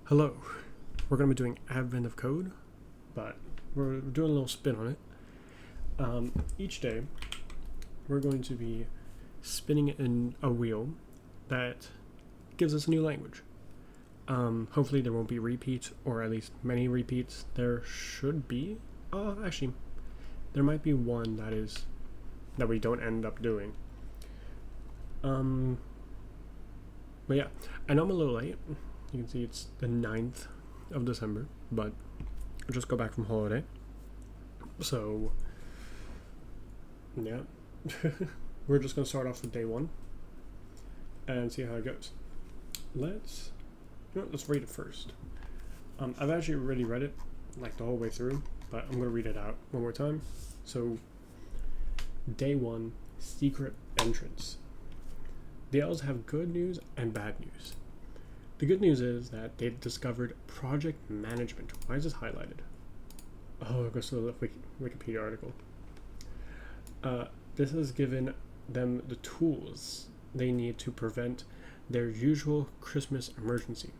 Hello, we're going to be doing Advent of Code, but we're doing a little spin on it. Each day, we're going to be spinning in a wheel that gives us a new language. Hopefully there won't be repeats, or at least many repeats. There should be. Actually, there might be one that we don't end up doing. But yeah, I know I'm a little late. You can see it's the 9th of December, but I just got back from holiday. So, yeah. We're just going to start off with day one and see how it goes. Let's read it first. I've actually already read it, like the whole way through, but I'm going to read it out one more time. So, day one, secret entrance. The elves have good news and bad news. The good news is that they've discovered project management. Why is this highlighted? Oh, it goes to the Wikipedia article. This has given them the tools they need to prevent their usual Christmas emergency.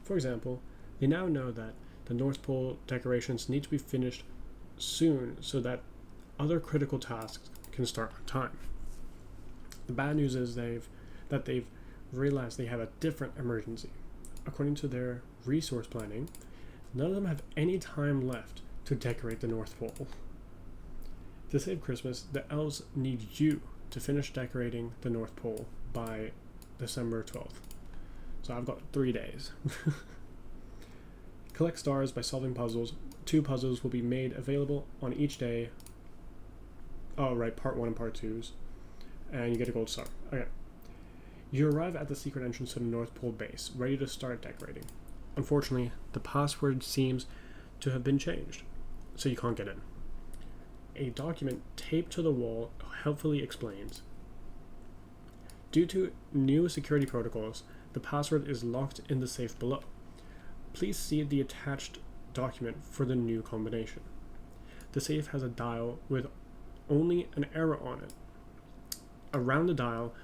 For example, they now know that the North Pole decorations need to be finished soon so that other critical tasks can start on time. The bad news is they've realized they have a different emergency. According to their resource planning, none of them have any time left to decorate the North Pole. To save Christmas, the elves need you to finish decorating the North Pole by December 12th. So I've got 3 days. Collect stars by solving puzzles. 2 puzzles will be made available on each day. Oh, right, part 1 and part 2s. And you get a gold star. Okay. You arrive at the secret entrance to the North Pole base, ready to start decorating. Unfortunately, the password seems to have been changed, so you can't get in. A document taped to the wall helpfully explains. Due to new security protocols, the password is locked in the safe below. Please see the attached document for the new combination. The safe has a dial with only an arrow on it. Around the dial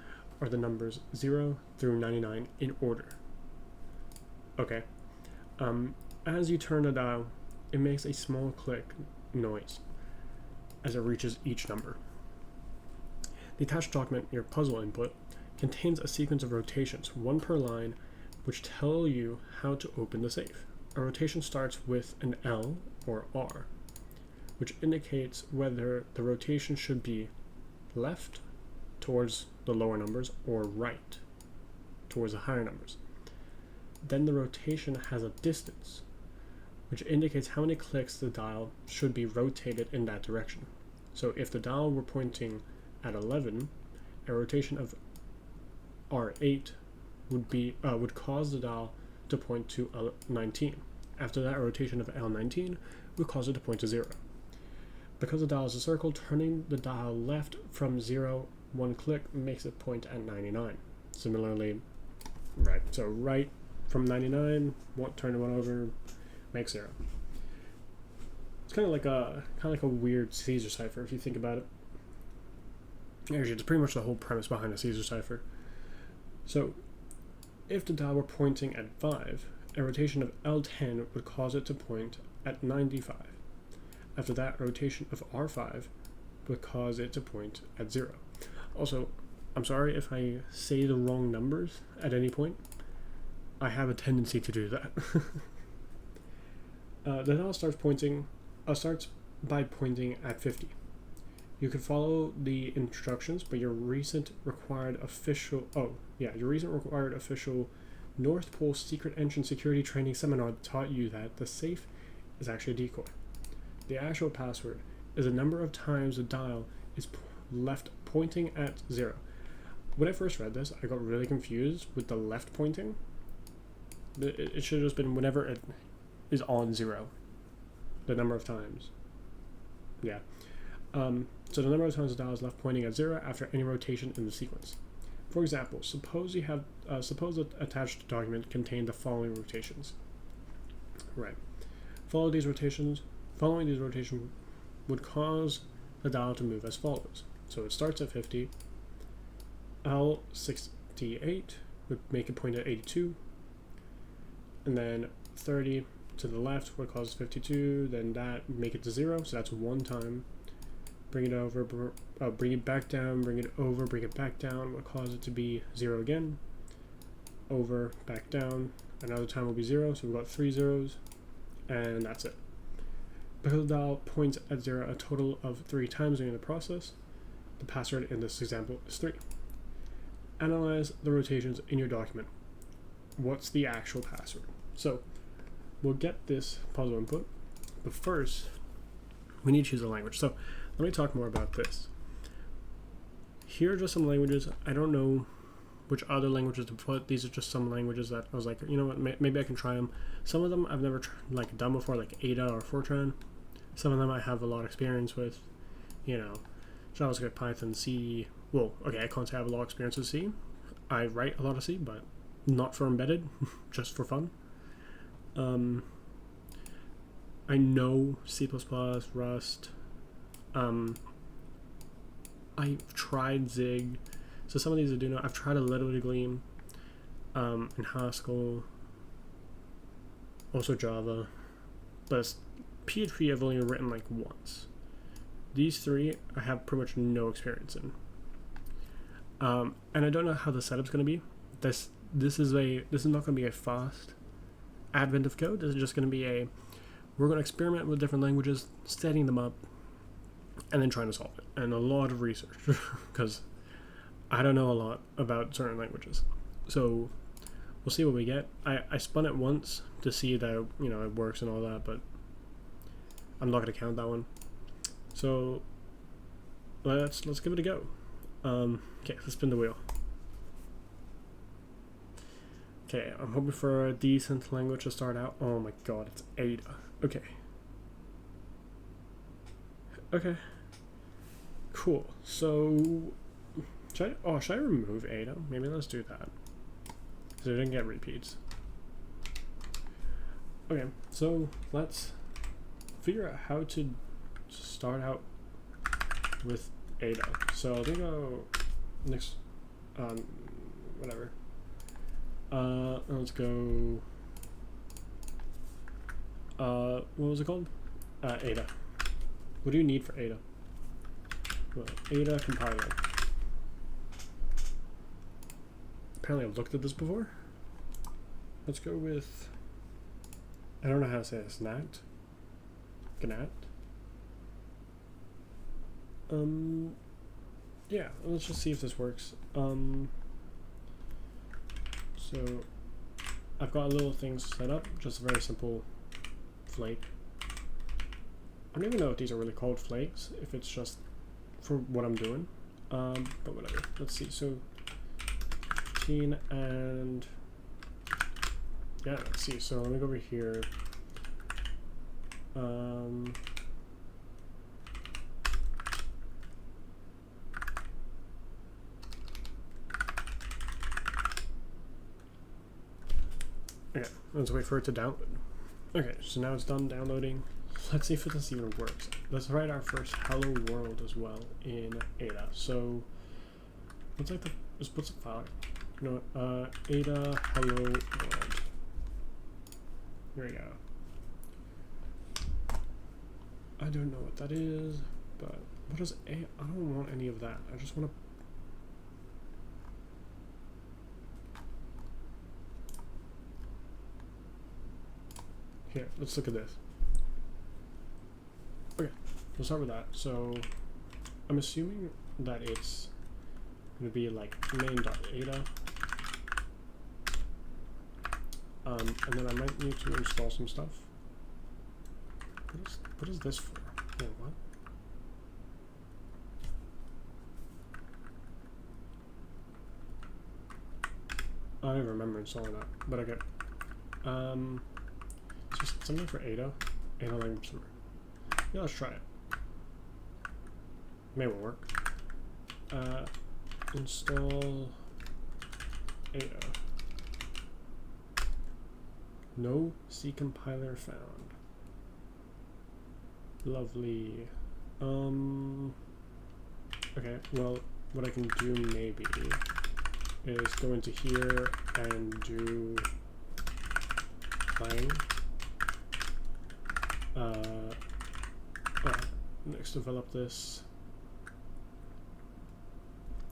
are the numbers 0 through 99 in order. Okay. As you turn the dial, it makes a small click noise as it reaches each number. The attached document, your puzzle input, contains a sequence of rotations, 1 per line, which tell you how to open the safe. A rotation starts with an L or R, which indicates whether the rotation should be left towards the lower numbers or right towards the higher numbers. Then the rotation has a distance, which indicates how many clicks the dial should be rotated in that direction. So if the dial were pointing at 11, a rotation of R8 would cause the dial to point to L19. After that, a rotation of L19 would cause it to point to 0. Because the dial is a circle, turning the dial left from 0 1 click makes it point at 99. Similarly, right. So right from 99, turn one over, makes 0. It's kind of like a weird Caesar cipher if you think about it. Actually, it's pretty much the whole premise behind a Caesar cipher. So, if the dial were pointing at 5, a rotation of L10 would cause it to point at 95. After that, a rotation of R5 would cause it to point at 0. Also, I'm sorry if I say the wrong numbers at any point. I have a tendency to do that. The dial starts by pointing at 50. You can follow the instructions, but your recent required official North Pole Secret Entrance Security Training Seminar taught you that the safe is actually a decoy. The actual password is the number of times the dial is left pointing at 0. When I first read this, I got really confused with the left pointing. It should have just been whenever it is on 0, the number of times. Yeah. So the number of times the dial is left pointing at 0 after any rotation in the sequence. For example, suppose the attached document contained the following rotations. Right. Following these rotations would cause the dial to move as follows. So it starts at 50, L68 would make it point at 82, and then 30 to the left what causes 52, then that, make it to 0, so that's one time. Bring it over, bring it back down, bring it over, bring it back down, what causes it to be 0 again. Over, back down, another time will be 0, so we've got 3 zeros, and that's it. Because the dial points at 0 a total of 3 times during the process, the password in this example is 3. Analyze the rotations in your document. What's the actual password? So we'll get this puzzle input, but first we need to choose a language. So let me talk more about this. Here are just some languages. I don't know which other languages to put. These are just some languages that I was like, you know what, maybe I can try them. Some of them I've never done before, like Ada or Fortran. Some of them I have a lot of experience with, you know, JavaScript, Python, C. Well, okay, I can't say I have a lot of experience with C. I write a lot of C, but not for embedded, just for fun. I know C++, Rust. I've tried Zig. So some of these I do know. I've tried a little bit of Gleam, and Haskell, also Java, but PHP I've only written like once. These three I have pretty much no experience in, and I don't know how the setup's going to be. This is not going to be a fast advent of code. This is just going to be we're going to experiment with different languages, setting them up, and then trying to solve it, and a lot of research because I don't know a lot about certain languages. So we'll see what we get. I spun it once to see that, you know, it works and all that, but I'm not going to count that one. So let's give it a go. Okay, let's spin the wheel. Okay, I'm hoping for a decent language to start out. Oh my god, it's Ada. Okay. Okay. Cool. So should I remove Ada? Maybe let's do that, so I didn't get repeats. Okay, so let's figure out how to start out with Ada. So I think I'll next, whatever. Let's go. What was it called? Ada. What do you need for Ada? Well, Ada compiler. Apparently I've looked at this before. Let's go with, I don't know how to say this, Gnat? Yeah, let's just see if this works. So I've got a little thing set up, just a very simple flake. I don't even know if these are really called flakes, if it's just for what I'm doing. But whatever. Let's see. So 15 and yeah, let's see. So let me go over here. Okay, let's wait for it to download. Okay, so now it's done downloading. Let's see if this even works. Let's write our first hello world as well in Ada. So let's like let's put some file. You know, Ada hello world. Here we go. I don't know what that is, but what is I don't want any of that. I just want to. Here, let's look at this. Okay, we'll start with that. So I'm assuming that it's going to be like main.ada. And then I might need to install some stuff. What is this for? Yeah, what? I don't remember installing that, but okay. Just something for Ada. Ada language server. Yeah, let's try it. May will work. Install Ada. No C compiler found. Lovely. Okay, well, what I can do maybe is go into here and do Clang. Next, develop this.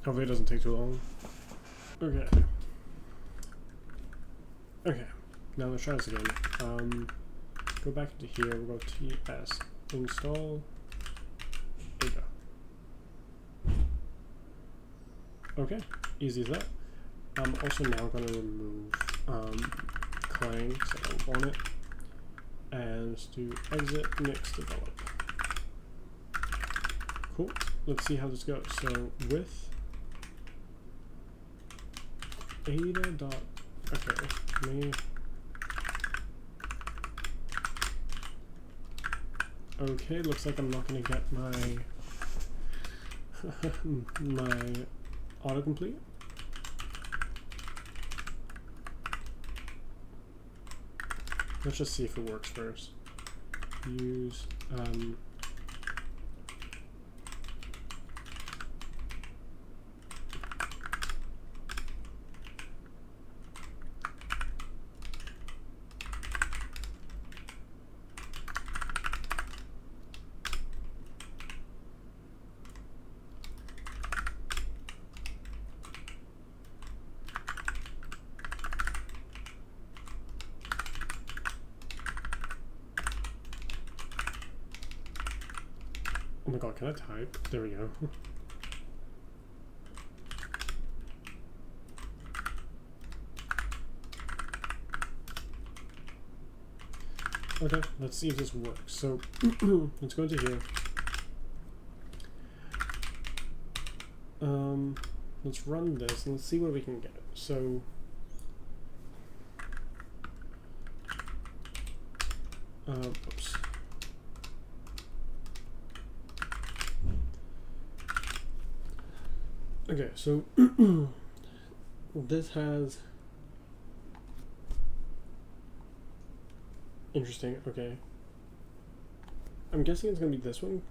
Hopefully it doesn't take too long. Okay. Okay. Now let's try this again. Go back into here. We'll go ts install Ada. Okay, easy as that. I'm also now going to remove Clang because I don't want it. And let's do exit, next develop. Cool. Let's see how this goes. So with Ada dot, okay, me. Okay, looks like I'm not gonna get my my autocomplete. Let's just see if it works first. Use oh my god, can I type? There we go. Okay, let's see if this works. So let's go into here. Let's run this and let's see what we can get. So oops. Okay, so this has interesting. Okay, I'm guessing it's gonna be this one.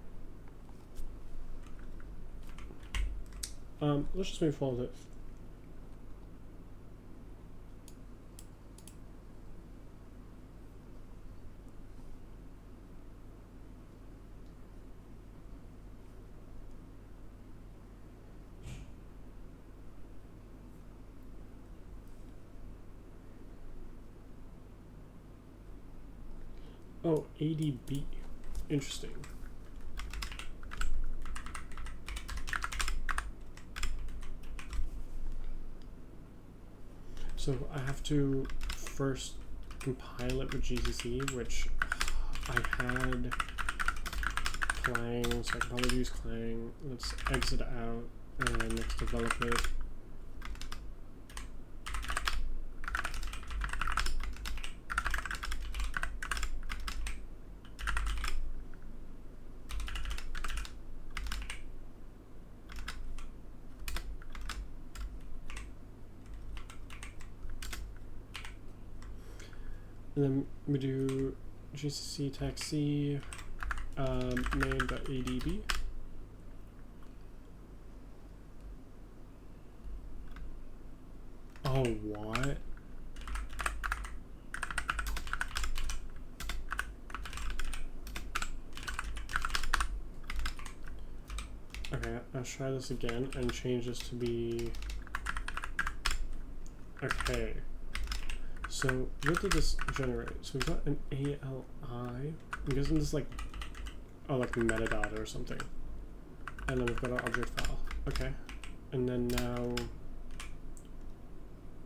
Let's just maybe follow this. Oh, ADB. Interesting. So I have to first compile it with GCC, which I had Clang, so I can probably use Clang. Let's exit out and next develop it. And then we do GCC taxi main.adb. Oh, what? Okay, I'll try this again and change this to be okay. So what did this generate? So we've got an ALI. I'm guessing this is like, oh, like metadata or something. And then we've got our object file. Okay. And then now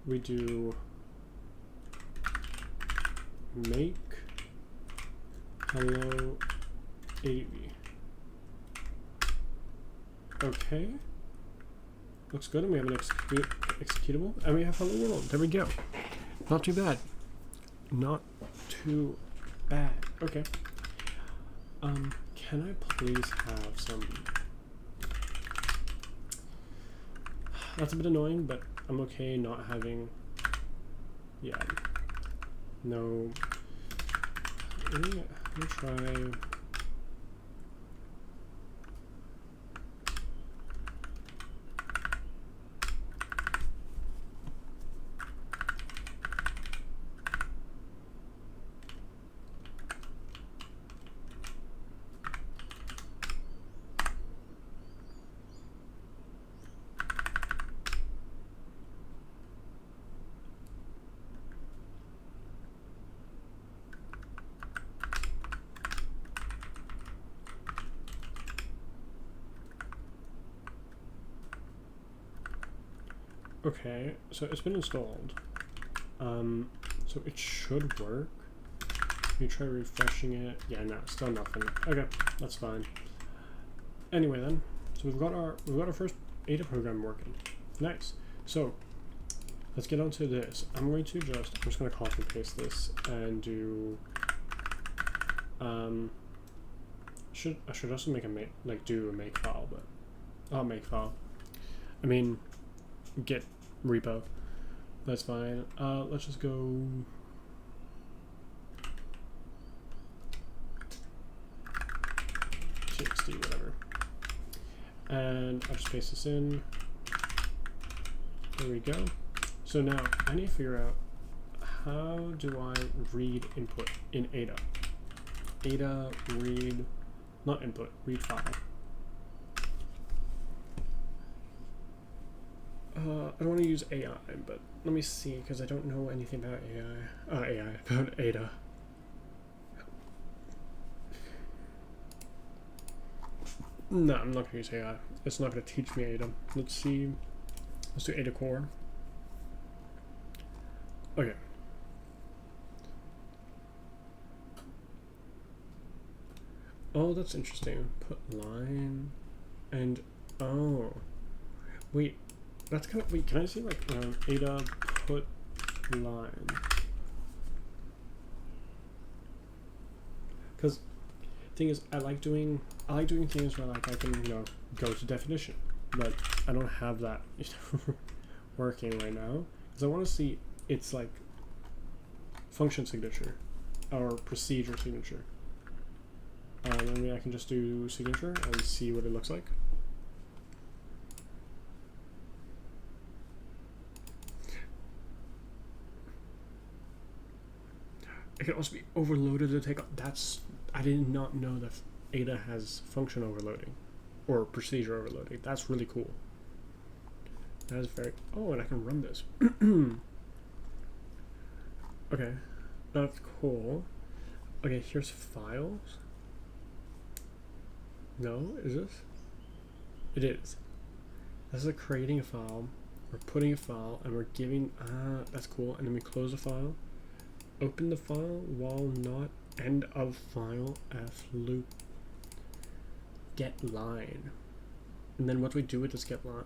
we do make hello ADB. Okay. Looks good, and we have an executable, and we have hello world. There we go. Not too bad. Not too bad. Okay. Can I please have some... That's a bit annoying, but I'm okay not having... Yeah. No... Let me try... Okay, so it's been installed. So it should work. You try refreshing it. Yeah, no, still nothing. Okay, that's fine. Anyway then, so we've got our first Ada program working. Nice. So let's get on to this. I'm just gonna copy and paste this and do I should also make a do a make file, but I'll make file. I mean git repo. That's fine. Let's just go txt whatever. And I'll just paste this in. There we go. So now I need to figure out how do I read input in Ada. Ada read, not input, read file. I don't want to use AI, but let me see because I don't know anything about AI. About Ada. No, I'm not gonna use AI. It's not gonna teach me Ada. Let's see. Let's do Ada core. Okay. Oh, that's interesting. Put line and oh, wait. That's kind of wait. Can I see like Ada put line? Because thing is, I like doing things where like I can go to definition, but I don't have that working right now because I want to see its like function signature or procedure signature. Maybe I can just do signature and see what it looks like. It can also be overloaded to take up. I did not know that Ada has function overloading or procedure overloading. That's really cool. That is very. Oh, and I can run this. Okay, that's cool. Okay, here's files. No, is this? It is. This is creating a file. We're putting a file, and we're giving. That's cool. And then we close the file. Open the file while not end of file f loop get line. And then what do we do with this get line?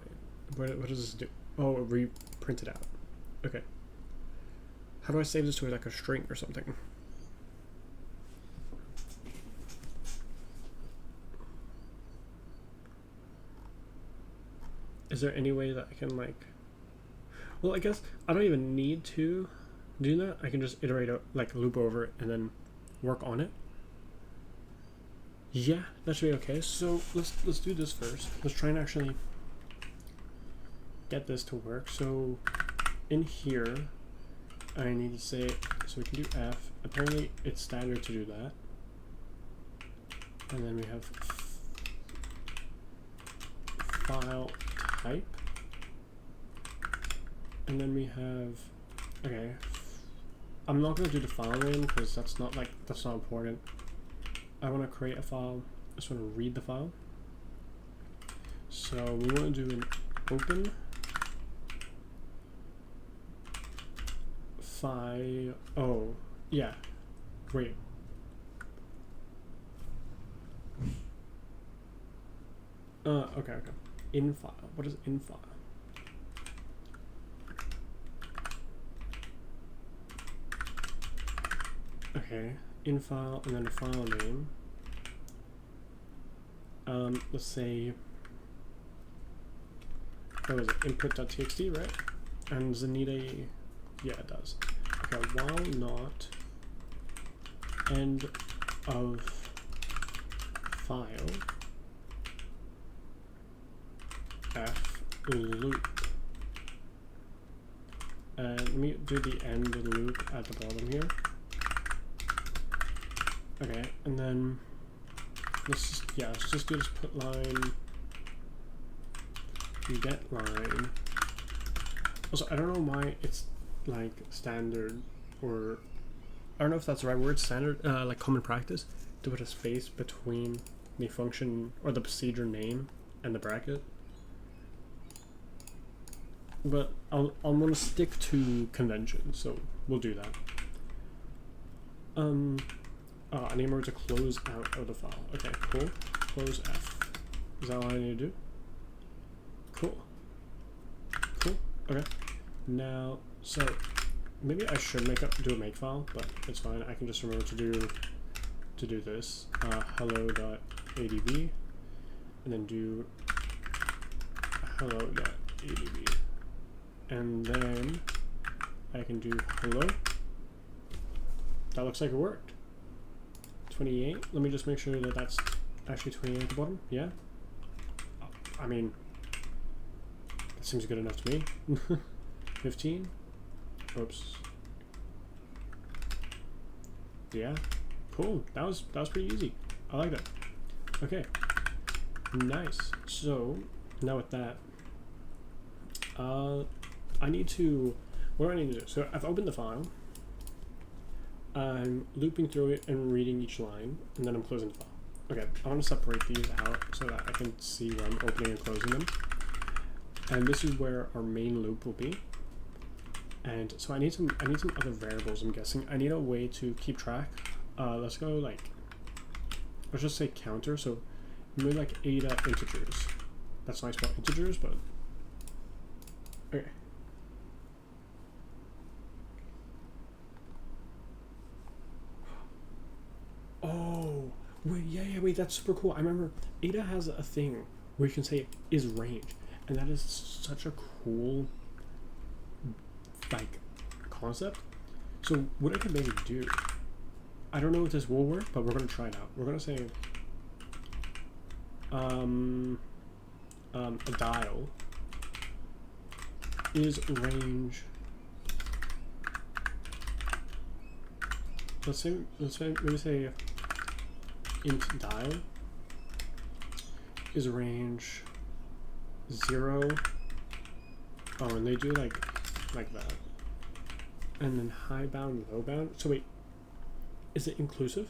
What does this do? Oh, we print it out. Okay. How do I save this to like a string or something? Is there any way that I can like? Well, I guess I don't even need to do that. I can just iterate out, like loop over it and then work on it. Yeah, that should be okay. So let's do this first. Let's try and actually get this to work. So in here, I need to say, so we can do F. Apparently it's standard to do that. And then we have file type. And then we have, okay. I'm not going to do the file name because that's not important. I want to create a file. I just want to read the file. So we want to do an open file. Oh, yeah. Wait. Okay. In file. What is in file? Okay, in file and then a file name. Let's say, what was it? Input.txt, right? And does it need a? Yeah, it does. Okay, while not end of file f loop. And let me do the end loop at the bottom here. Okay, and then let's just do this put line get line. Also, I don't know why it's like standard, or I don't know if that's the right word, standard, like common practice to put a space between the function or the procedure name and the bracket. but I'm gonna stick to convention, so we'll do that. I need more to close out of the file. Okay, cool. Close F. Is that all I need to do? Cool. Cool. Okay. Now, so maybe I should do a make file, but it's fine. I can just remember to do this. Hello.adb, and then do hello.adb, and then I can do hello. That looks like it worked. 28. Let me just make sure that that's actually 28 at the bottom. Yeah. I mean, that seems good enough to me. 15. Oops. Yeah. Cool. That was pretty easy. I like that. Okay. Nice. So now with that, I need to. What do I need to do? So I've opened the file. I'm looping through it and reading each line, and then I'm closing the file. Okay, I want to separate these out so that I can see where I'm opening and closing them. And this is where our main loop will be. And so I need some other variables, I'm guessing. I need a way to keep track. Let's go let's just say counter. So maybe like Ada integers. That's nice about integers, but okay. Oh, wait, that's super cool. I remember Ada has a thing where you can say is range, and that is such a cool concept. So what I can maybe do, I don't know if this will work, but we're gonna try it out. We're gonna say a dial is range. Let's maybe say int dial is range 0. Oh, and they do like that. And then high bound, low bound. So wait, is it inclusive?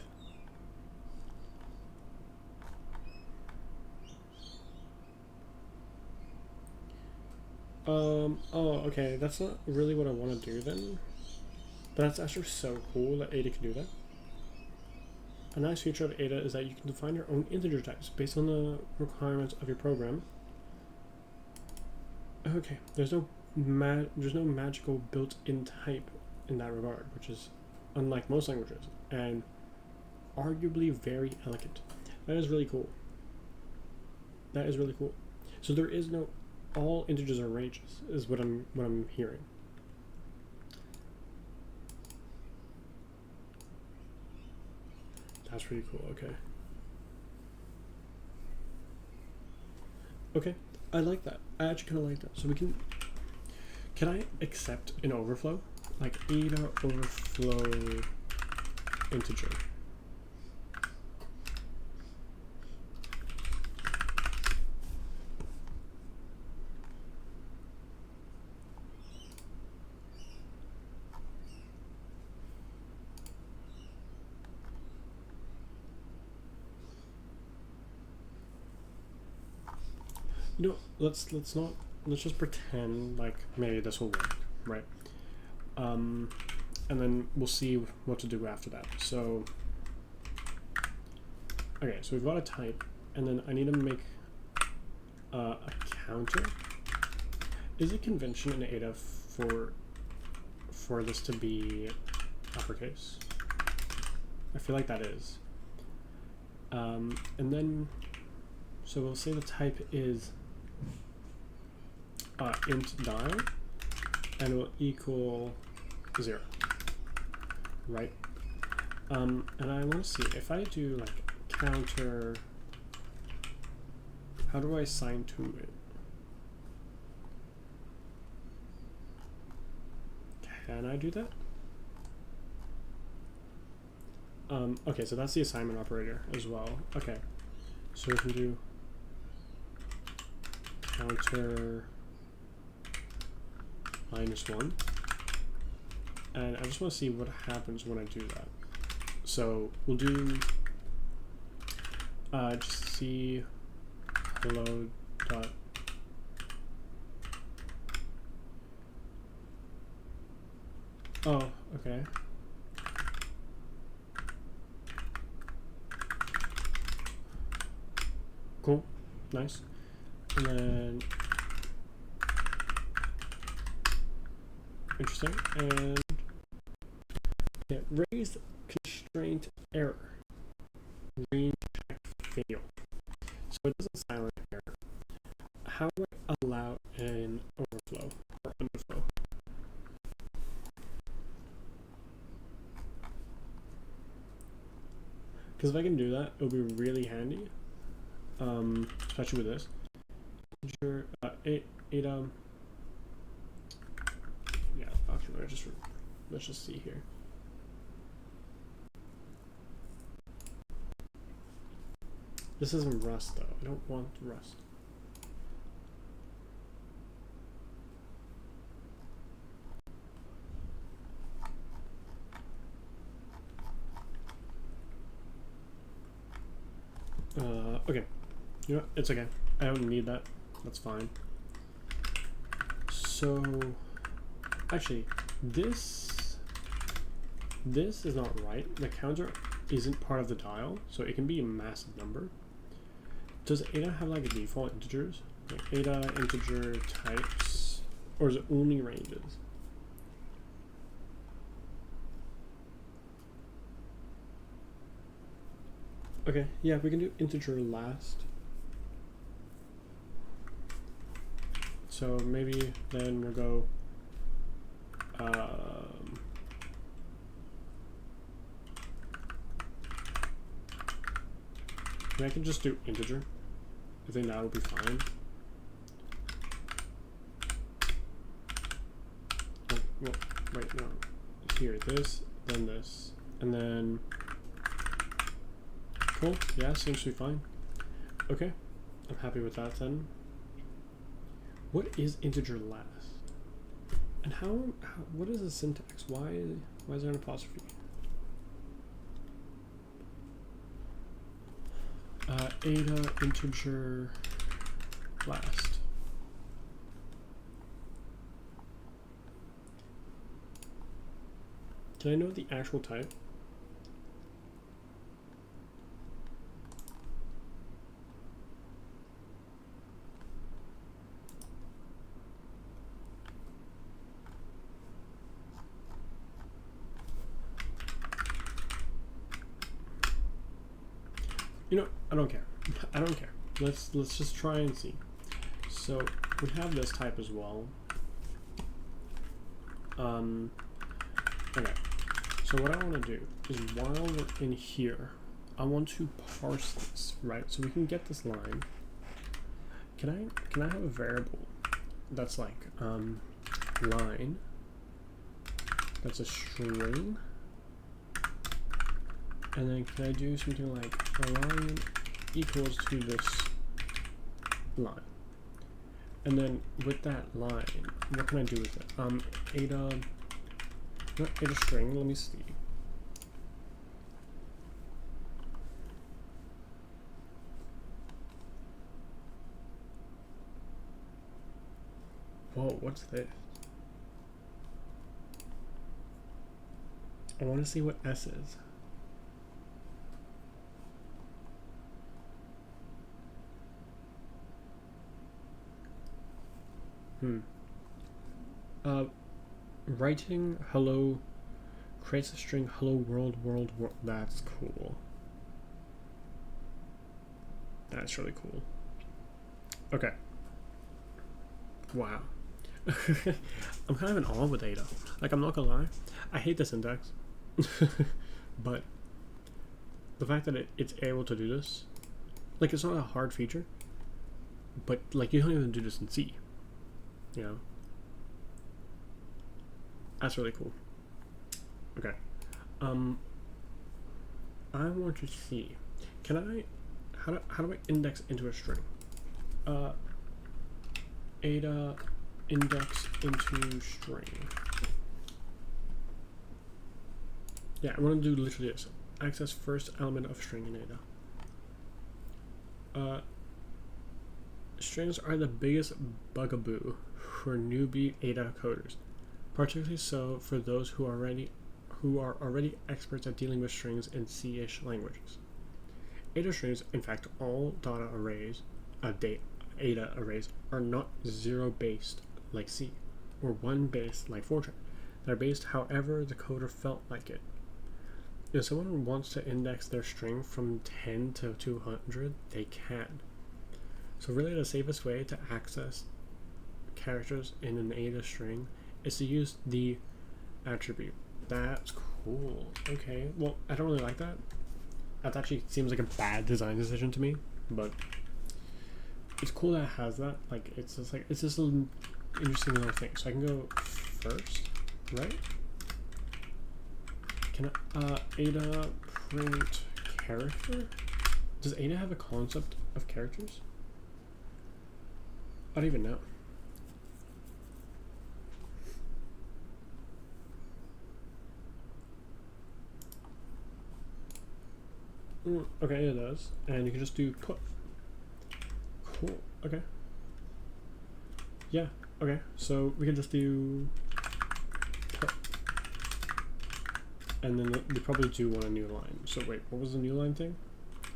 Oh, okay, that's not really what I want to do then. But that's actually so cool that Ada can do that. A nice feature of Ada is that you can define your own integer types based on the requirements of your program. Okay, there's no magical built-in type in that regard, which is unlike most languages, and arguably very elegant. That is really cool. That is really cool. So there is no all integers are ranges, is what I'm hearing. That's pretty cool. Okay. Okay, I like that. I actually kind of like that. So we can I accept an overflow? Like Ada overflow integer. You know, let's just pretend like maybe this will work, right? And then we'll see what to do after that. So, okay, so we've got a type, and then I need to make a counter. Is it convention in Ada for this to be uppercase? I feel like that is. And then, so we'll say the type is int dial, and it will equal 0, right? And I want to see if I do like counter. How do I assign to it? Can I do that? Okay, so that's the assignment operator as well. Okay, so we can do counter -1, and I just want to see what happens when I do that. So we'll do just see hello dot Oh, okay. Cool. Nice. And then interesting. And yeah, raised constraint error. Range check failed. So it doesn't silent error. How do I allow an overflow or underflow? Because if I can do that, it'll be really handy. Especially with this. Sure. Ada. Yeah. Okay. Let's just see here. This isn't Rust though. I don't want Rust. Okay. You know what? It's okay. I don't need that. That's fine. So, actually, this is not right. The counter isn't part of the dial, so it can be a massive number. Does Ada have like a default integers? Like Ada integer types, or is it only ranges? Okay, yeah, we can do integer last. So maybe then we'll go I can just do integer. I think that will be fine. Oh, well, wait, no. Here, this, then this, and then cool. Yeah, seems to be fine. Okay, I'm happy with that then. What is integer last? And how what is the syntax? Why is there an apostrophe? Ada integer last. Can I know the actual type? You know, I don't care. I don't care. Let's just try and see. So we have this type as well. Okay. So what I want to do is while we're in here, I want to parse this, right? So we can get this line. Can I have a variable that's like line that's a string? And then can I do something like a line equals to this line? And then with that line, what can I do with it? Ada string, let me see. Whoa, what's this? I want to see what S is. Writing hello creates a string hello world. That's cool. That's really cool. Okay. Wow. I'm kind of in awe with Ada. Like, I'm not gonna lie. I hate the syntax. But the fact that it's able to do this, like, it's not a hard feature, but like, you don't even do this in C. You know? That's really cool. Okay. I want to see. Can I? How do I index into a string? Ada index into string. Yeah, I want to do literally this. Access first element of string in Ada. Strings are the biggest bugaboo for newbie Ada coders. particularly so for those who are already experts at dealing with strings in C-ish languages. Ada strings, in fact, all data arrays, Ada arrays, are not zero-based like C, or one-based like Fortran. They're based however the coder felt like it. If someone wants to index their string from 10 to 200, they can. So really the safest way to access characters in an Ada string is to use the attribute. That's cool. Okay, well, I don't really like that. That actually seems like a bad design decision to me, but it's cool that it has that. Like, it's just an interesting little thing. So I can go first, right? Can I, Ada print character? Does Ada have a concept of characters? I don't even know. Okay, it does. And you can just do put. Cool. Okay. Yeah. Okay. So we can just do put. And then we probably do want a new line. So wait, what was the new line thing?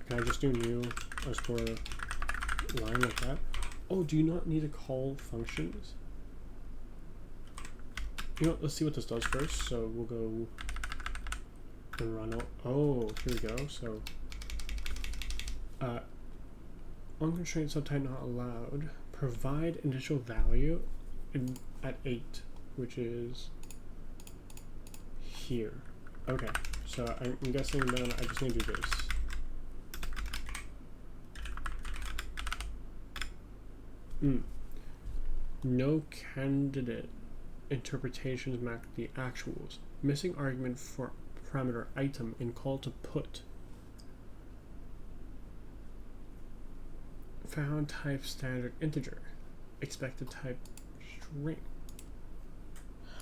Can I just do new underscore line like that? Oh, do you not need to call functions? You know, let's see what this does first. So we'll go and run out. Oh, here we go. So unconstrained subtype not allowed. Provide initial value at 8, which is here. Okay, so I'm guessing then I just need to do this. No candidate interpretations match the actuals. Missing argument for parameter item in call to put. Found type standard integer. Expected type string.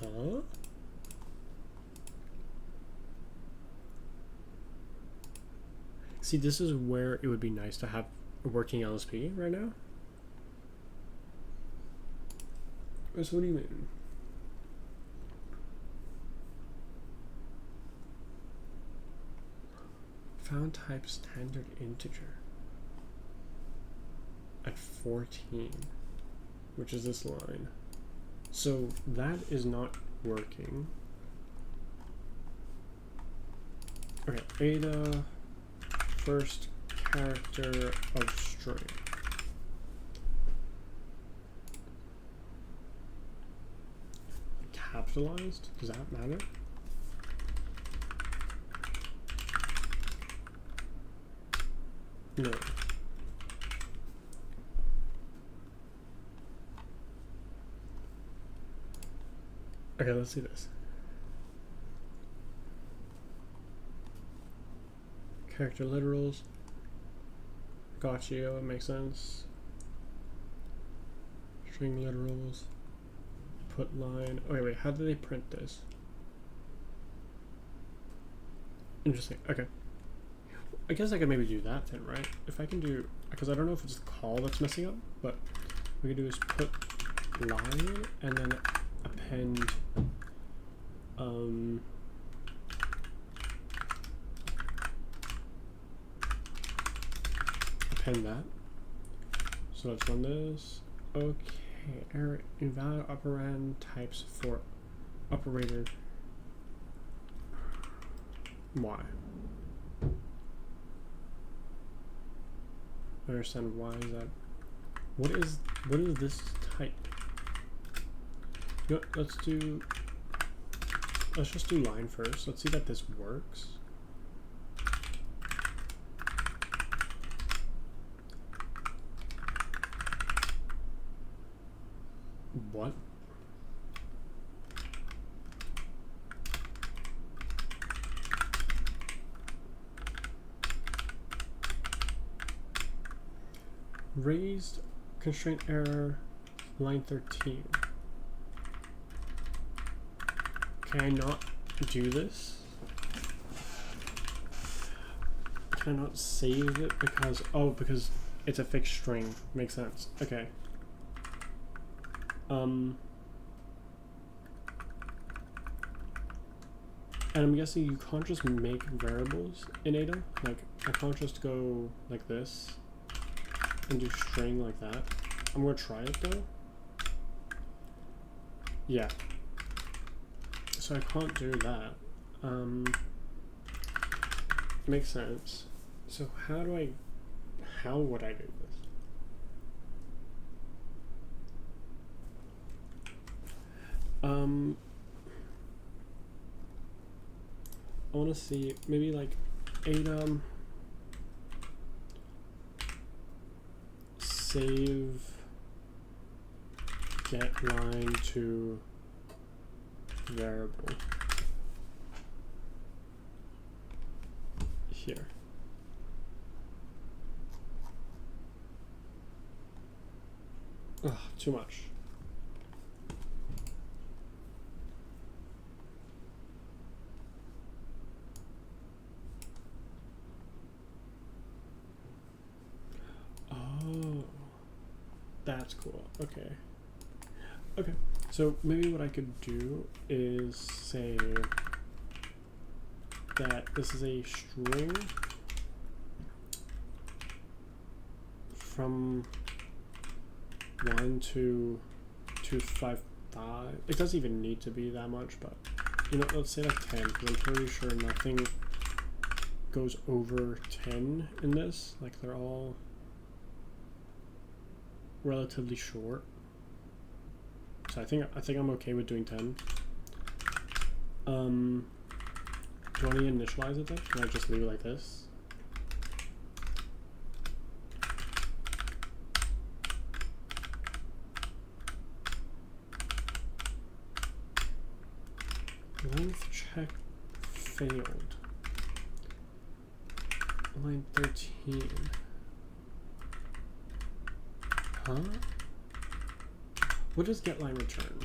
Huh? See, this is where it would be nice to have a working LSP right now. So what do you mean? Found type standard integer at 14, which is this line. So that is not working. Okay, Ada first character of string. Capitalized? Does that matter? No. Okay, let's see this. Character literals. Got you, it makes sense. String literals. Put line. Oh, wait, how do they print this? Interesting. Okay. I guess I could maybe do that then, right? If I can do, because I don't know if it's the call that's messing up, but what we can do is put line and then append append that. So let's run this. Okay, error invalid operand types for operator. Why? I understand why is that. What is this type? You know, let's just do line first. Let's see that this works. What? Raised constraint error line 13. Can I not do this? Can I not save it because, oh, because it's a fixed string. Makes sense. Okay. And I'm guessing you can't just make variables in Ada. Like, I can't just go like this and do string like that. I'm gonna try it though. Yeah. So I can't do that. Makes sense. So how would I do this? I want to see maybe like Ada save get line to variable here. Ugh, too much. Oh, that's cool. Okay. Okay. So maybe what I could do is say that this is a string from 1 to 255. It doesn't even need to be that much, but you know, let's say like 10, because I'm pretty sure nothing goes over 10 in this. Like they're all relatively short. So I think I'm okay with doing 10. Do I need to initialize it then? Can I just leave it like this? Length check failed. Line 13. Huh? What does getLine return?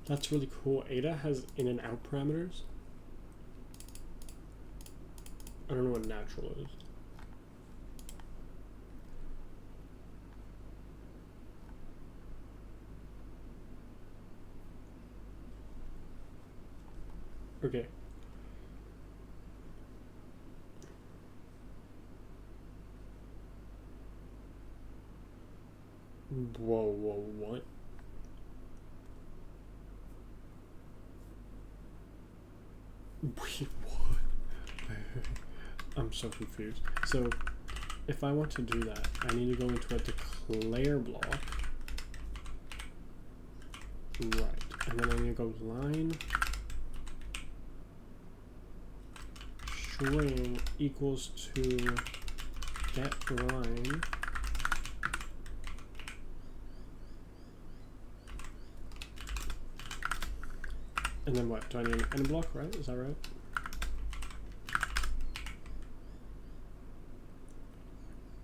That's really cool. Ada has in and out parameters. I don't know what natural is. Okay. Whoa, what? Wait, what? I'm so confused. So, if I want to do that, I need to go into a declare block. Right. And then I need to go line string equals to get line and then what? Do I need an end block, right? Is that right?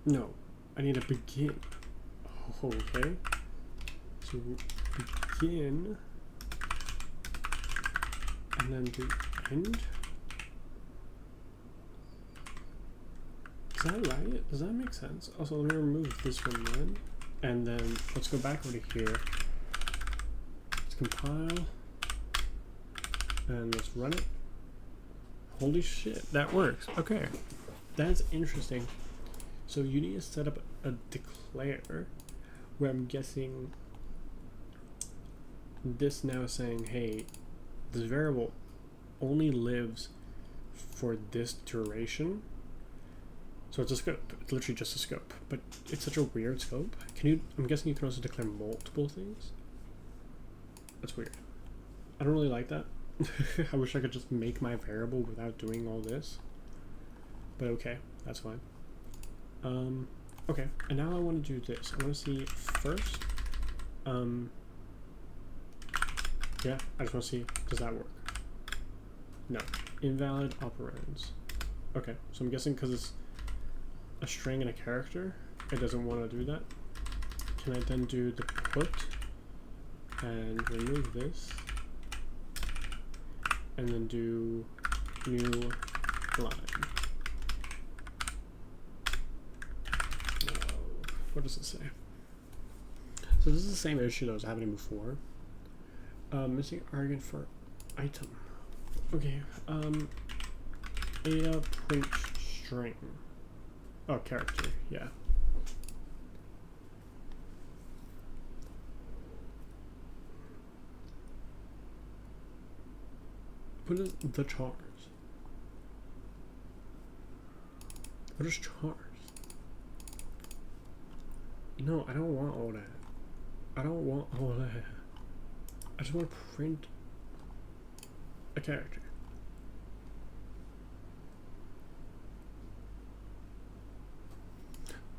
No, I need a begin. Oh, okay. So begin and then do end. Is that right? Does that make sense? Also, let me remove this one then. And then let's go back over to here. Let's compile. And let's run it. Holy shit, that works. Okay. That's interesting. So you need to set up a declare where I'm guessing this now is saying, hey, this variable only lives for this duration. So it's a scope. It's literally just a scope. But it's such a weird scope. I'm guessing you can also declare multiple things. That's weird. I don't really like that. I wish I could just make my variable without doing all this. But okay, that's fine. Okay, and now I want to do this. I want to see first. Yeah, I just want to see, does that work? No. Invalid operands. Okay, so I'm guessing because it's a string and a character, it doesn't want to do that. Can I then do the put and remove this, and then do new line. What does it say? So this is the same issue that was happening before. Missing argument for item. Okay. Ada print string. Oh, character. Yeah. What is the chars? What is chars? No, I don't want all that. I don't want all that. I just want to print a character.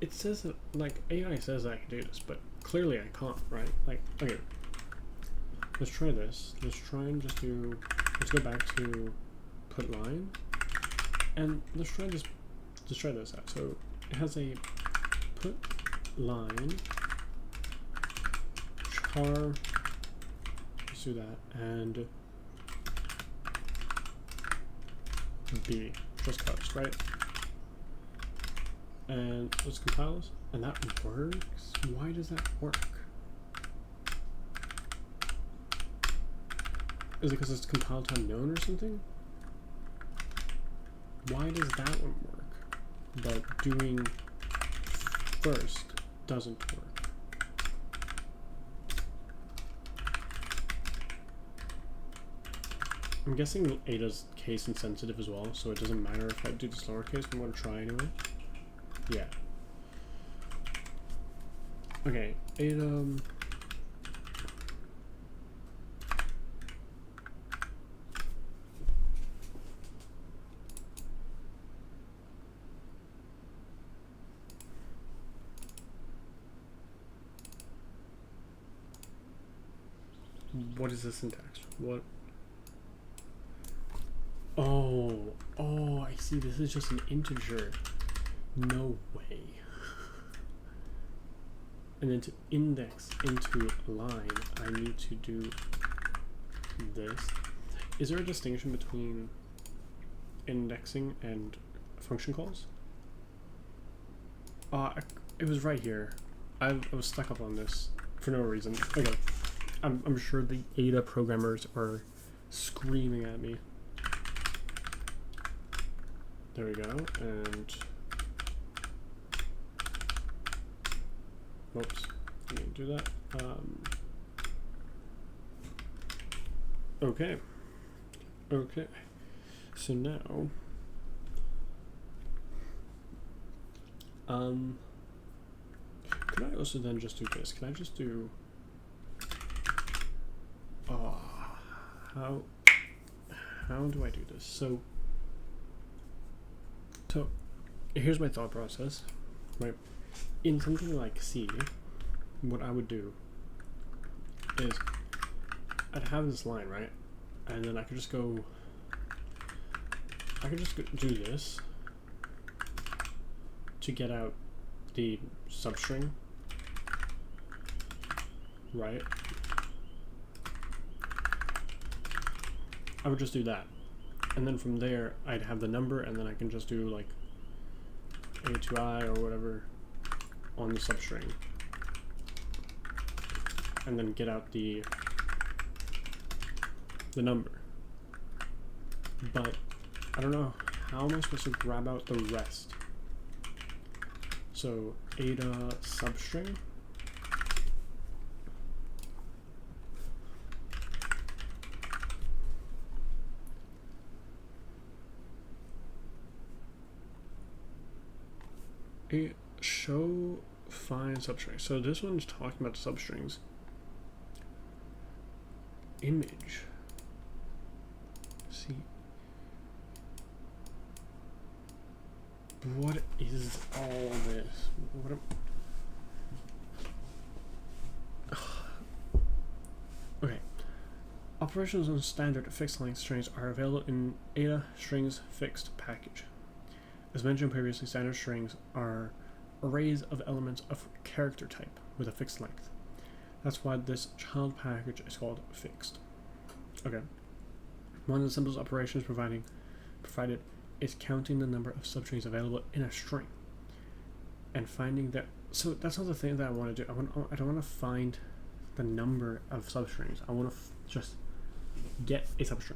It says that, like, AI says I can do this, but clearly I can't, right? Like, okay. Let's try this. Let's try and just do, let's go back to put line. And let's try this out. So it has a put line char, let's do that, and B, just cause, right? And let's compile this, and that works. Why does that work? Is it because it's compiled to unknown or something? Why does that one work, but doing first doesn't work? I'm guessing Ada's case insensitive as well, so it doesn't matter if I do this lowercase, but I'm going to try anyway. Yeah. Okay, Ada. What is the syntax? What? Oh, I see. This is just an integer. No way. And then to index into a line, I need to do this. Is there a distinction between indexing and function calls? It was right here. I was stuck up on this for no reason. Okay. I'm sure the Ada programmers are screaming at me. There we go, and oops, I didn't do that. Okay. So now, could I also then just do this? Can I just do? How do I do this? So here's my thought process, right? In something like C, what I would do is I'd have this line, right? And then I could just do this to get out the substring, right? I would just do that. And then from there, I'd have the number, and then I can just do like A2I or whatever on the substring. And then get out the number. But I don't know, how am I supposed to grab out the rest? So Ada substring. A show find substring. So this one's talking about substrings. Image. See. What is all this? What am... Okay. Operations on standard fixed length strings are available in Ada strings fixed package. As mentioned previously, standard strings are arrays of elements of character type with a fixed length. That's why this child package is called fixed. Okay. One of the simplest operations provided is counting the number of substrings available in a string and finding that. So that's not the thing that I want to do. I don't want to find the number of substrings. I want to just get a substring.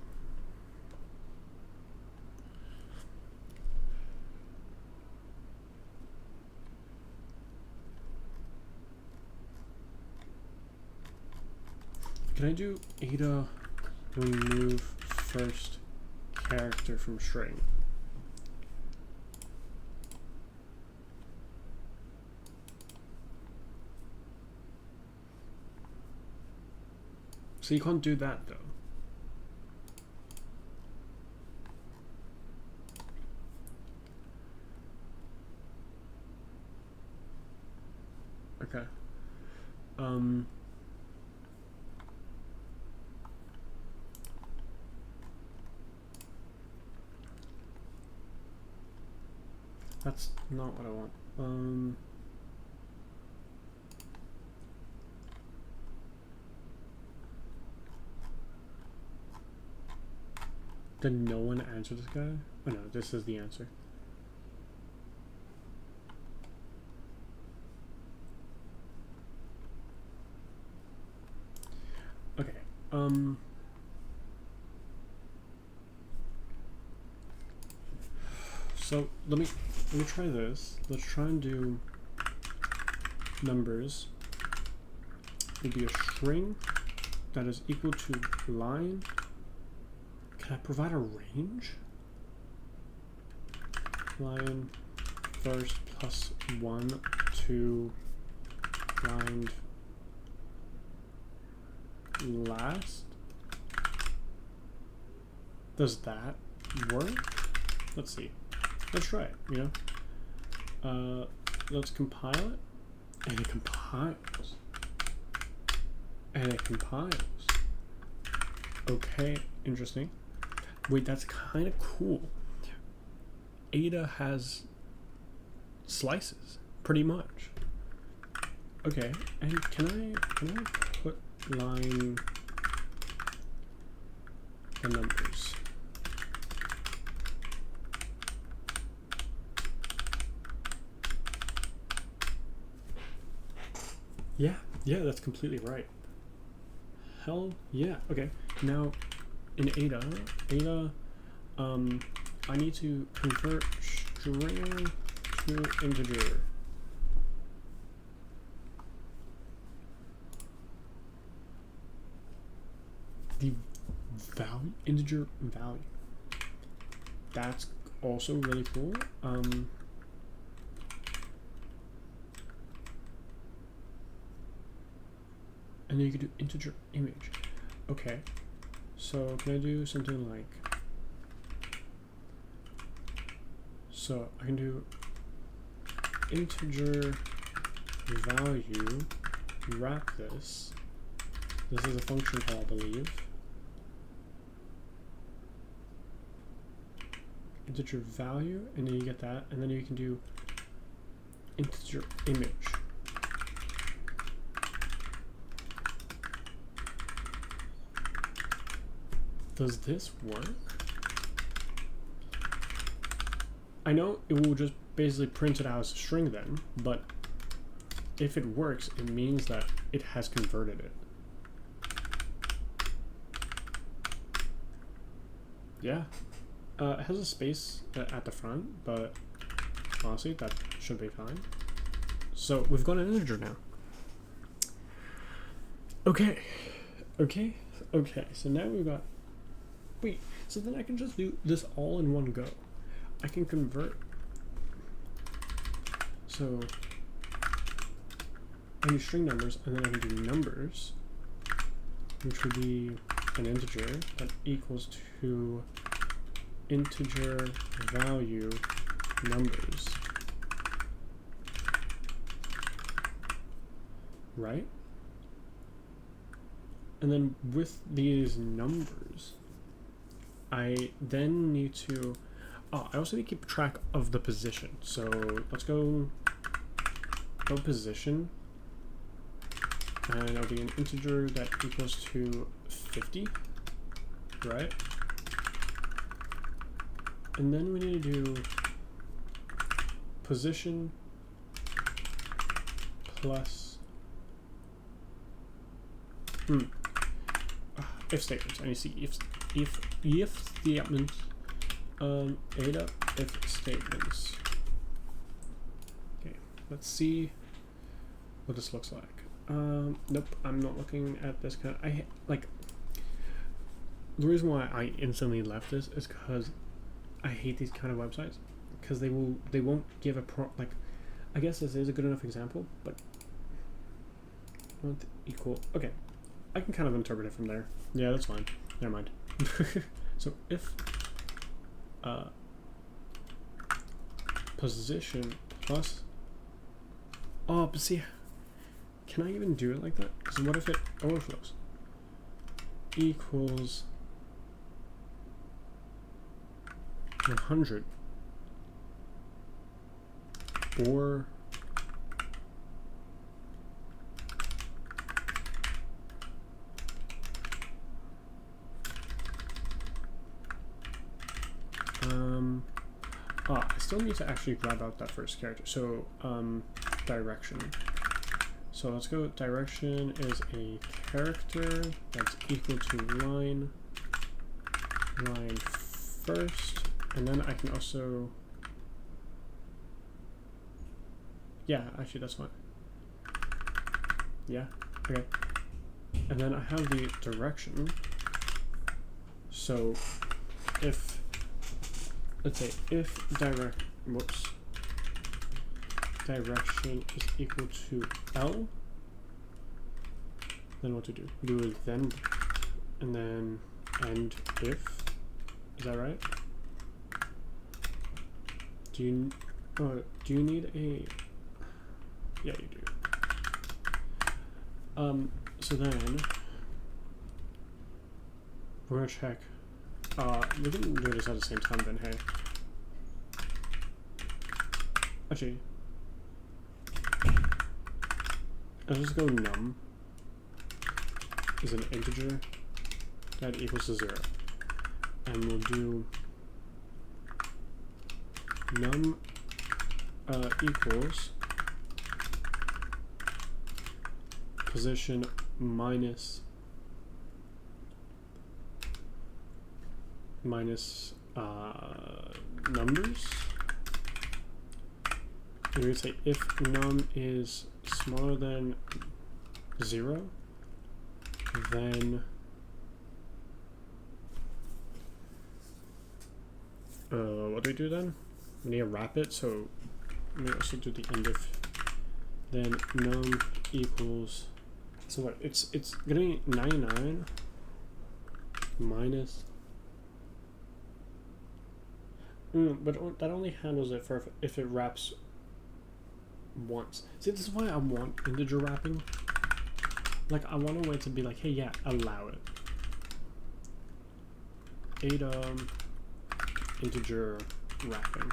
Can I do Ada remove first character from string? So you can't do that though. Okay. That's not what I want. Did no one answer this guy? Oh no, this is the answer. Okay. So let me try this. Let's try and do numbers. Will be a string that is equal to line. Can I provide a range? Line first plus 1 to line last. Does that work? Let's see. Let's try it, you know? Let's compile it. And it compiles. And it compiles. Okay, interesting. Wait, that's kind of cool. Ada has slices, pretty much. Okay, and can I put line the numbers? Yeah, that's completely right. Hell yeah. Okay, now in Ada, I need to convert string to integer. The value, integer value. That's also really cool. And then you can do integer image. Okay, so can I do something like, so I can do integer value, wrap this. This is a function call, I believe. Integer value, and then you get that, and then you can do integer image. Does this work? I know it will just basically print it out as a string then, but if it works, it means that it has converted it. Yeah. It has a space at the front, but honestly, that should be fine. So we've got an integer now. Okay. So now we've got. Wait. So then I can just do this all in one go. I can convert. So I use string numbers, and then I can do numbers, which would be an integer that equals to integer value numbers, right? And then with these numbers, I then need to, I also need to keep track of the position. So let's go position, and it'll be an integer that equals to 50, right? And then we need to do position plus if statements. I need to see if statements. Ada if statements. Okay, let's see what this looks like. Nope, I'm not looking at this kind of, like, the reason why I instantly left this is because I hate these kind of websites, because they won't give a like, I guess this is a good enough example, but not equal. Okay, I can kind of interpret it from there. Yeah, that's fine. Never mind. So if position plus, oh, but see, can I even do it like that? Because what if it overflows? Equals 100 or I still need to actually grab out that first character. So direction. So let's go, direction is a character that's equal to line first, and then I can also, yeah, actually that's fine. Yeah, okay. And then I have the direction. So if, let's say if direction is equal to L, then what to do? Do a then, and then end if. Is that right? Do you need a? Yeah, you do. So then we're gonna check. We can do this at the same time then. Hey, actually, let's just go num is an integer that equals to 0, and we'll do num equals position minus numbers. And we say if num is smaller than 0, then what do we do then? We need to wrap it, so we also do the end if. Then num equals, so what? It's gonna be 99 minus. But that only handles it for if it wraps once. See, this is why I want integer wrapping. Like, I want a way to be like, hey, yeah, allow it. Ada integer wrapping.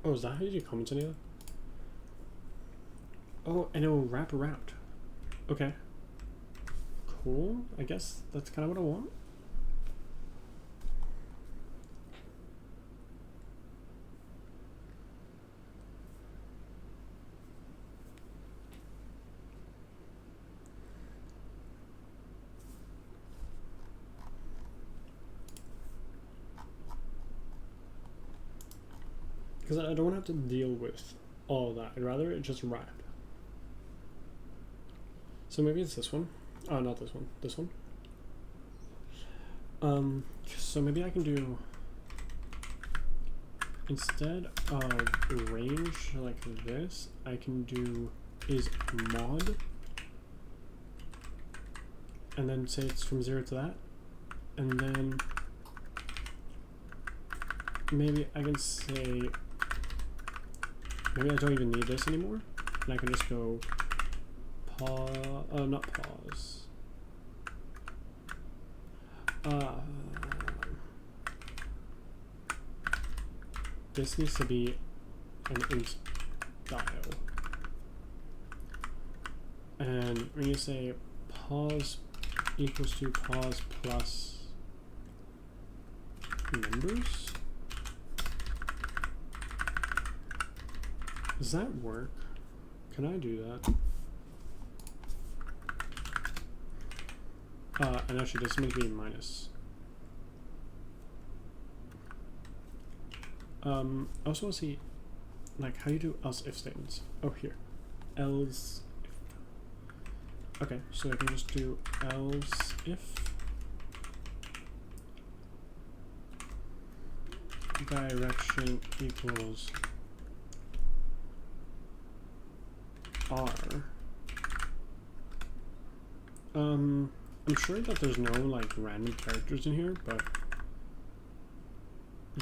Oh, is that how you do comments in here? Oh, and it will wrap around. Okay. Cool. I guess that's kind of what I want. Because I don't have to deal with all that. I'd rather it just wrap. So maybe it's this one. Oh, not this one. This one. So maybe I can do, instead of range like this, I can do is mod, and then say it's from 0 to that, and then maybe I can say maybe I don't even need this anymore, and I can just go pause, not pause. This needs to be an int style. And when you say pause equals to pause plus numbers, does that work? Can I do that? And actually this might be minus. I also want to see, like, how you do else if statements. Oh, here. Else if. Okay, so I can just do else if direction equals R. I'm sure that there's no, like, random characters in here, but